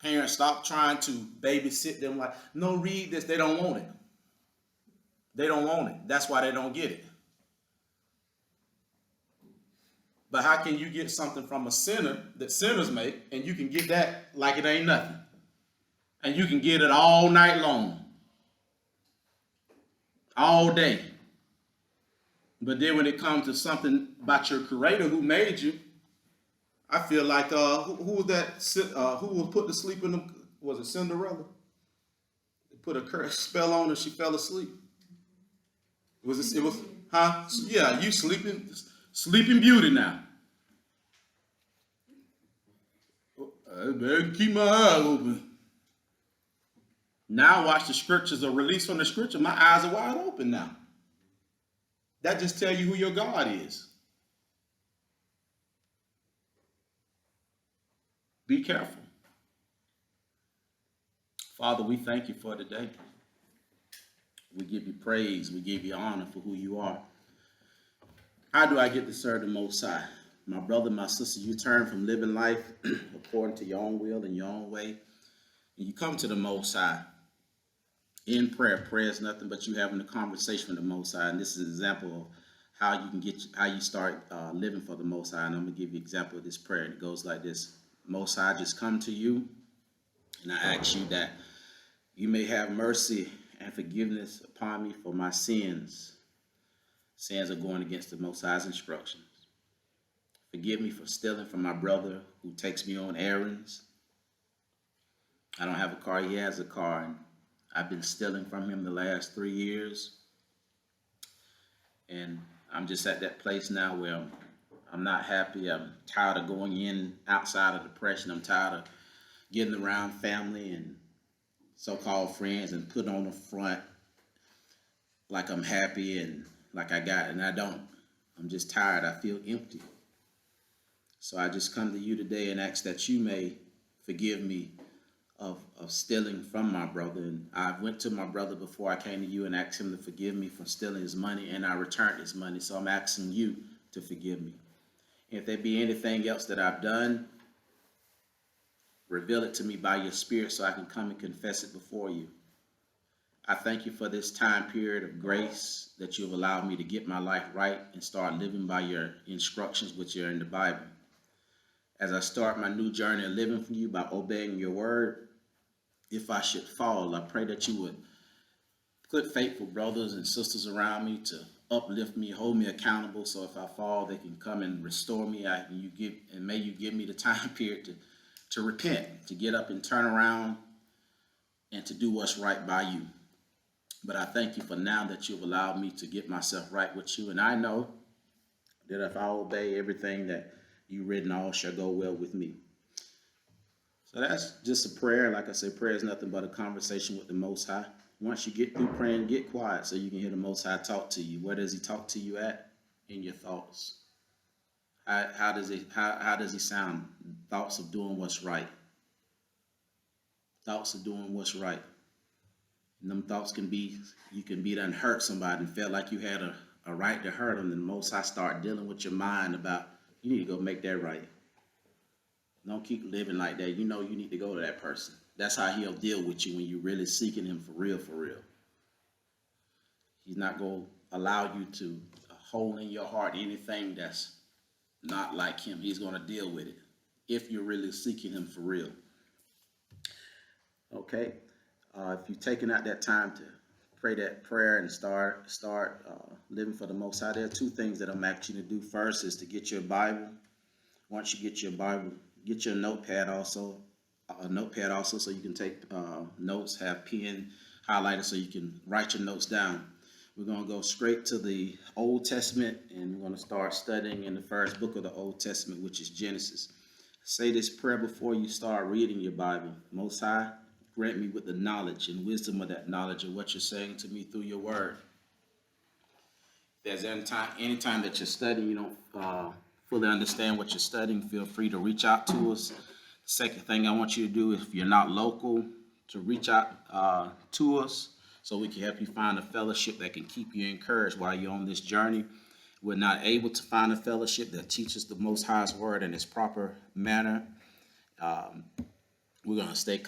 Parents, stop trying to babysit them like, no, read this. They don't want it. They don't want it. That's why they don't get it. But how can you get something from a sinner that sinners make, and you can get that like it ain't nothing? And you can get it all night long. All day. But then when it comes to something about your creator who made you, I feel like who was that? Who was put to sleep in them? Was it Cinderella? They put a curse spell on her. She fell asleep. It was, huh? Yeah, you sleeping beauty now. I better keep my eyes open. Now watch the scriptures are released from the scripture. My eyes are wide open now. That just tells you who your God is. Be careful. Father, we thank you for today. We give you praise. We give you honor for who you are. How do I get to serve the Most High? My brother, my sister, you turn from living life according to your own will and your own way, and you come to the Most High in prayer. Prayer is nothing but you having a conversation with the Most High, and this is an example of how you start living for the Most High. And I'm gonna give you an example of this prayer. And it goes like this: Most High, I just come to you, and I ask you that you may have mercy and forgiveness upon me for my sins. Sins are going against the Most High's instructions. Forgive me for stealing from my brother who takes me on errands. I don't have a car. He has a car. And I've been stealing from him the last 3 years. And I'm just at that place now where I'm not happy. I'm tired of going in outside of depression. I'm tired of getting around family and so-called friends and putting on the front like I'm happy and like I got it, and I don't. I'm just tired. I feel empty. So I just come to you today and ask that you may forgive me of stealing from my brother. And I went to my brother before I came to you and asked him to forgive me for stealing his money, and I returned his money. So I'm asking you to forgive me. If there be anything else that I've done, reveal it to me by your spirit so I can come and confess it before you. I thank you for this time period of grace that you've allowed me to get my life right and start living by your instructions which are in the Bible. As I start my new journey of living for you by obeying your word, if I should fall, I pray that you would put faithful brothers and sisters around me to uplift me, hold me accountable, so if I fall, they can come and restore me. May you give me the time period to repent, to get up and turn around and to do what's right by you. But I thank you for now that you've allowed me to get myself right with you. And I know that if I obey everything that you've written, all shall go well with me. So that's just a prayer. Like I said, prayer is nothing but a conversation with the Most High. Once you get through praying, get quiet so you can hear the Most High talk to you. Where does he talk to you at? In your thoughts. How does he sound? Thoughts of doing what's right. Thoughts of doing what's right. And them thoughts you can be done hurt somebody and feel like you had a right to hurt them. And the Most High start dealing with your mind about, you need to go make that right. Don't keep living like that. You know you need to go to that person. That's how he'll deal with you when you're really seeking him for real, for real. He's not going to allow you to hold in your heart anything that's not like him. He's going to deal with it if you're really seeking him for real. Okay. If you've taken out that time to pray that prayer and start living for the Most High, there are two things that I'm asking you to do. First is to get your Bible. Once you get your Bible, get your notepad also. So you can take notes, have pen, highlighter so you can write your notes down. We're going to go straight to the Old Testament, and we're going to start studying in the first book of the Old Testament, which is Genesis. Say this prayer before you start reading your Bible. Most High, grant me with the knowledge and wisdom of that knowledge of what you're saying to me through your word. If there's any time that you're studying, you don't fully understand what you're studying, feel free to reach out to us. The second thing I want you to do, if you're not local, to reach out to us so we can help you find a fellowship that can keep you encouraged while you're on this journey. we're not able to find a fellowship that teaches the Most High's word in its proper manner, we're going to stay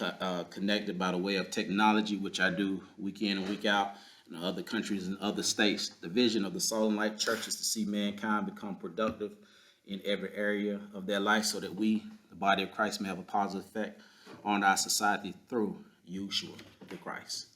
connected by the way of technology, which I do week in and week out in other countries and other states. The vision of the Salt and Light Church is to see mankind become productive in every area of their life so that we, the body of Christ, may have a positive effect on our society through YAHUSHUA the Christ.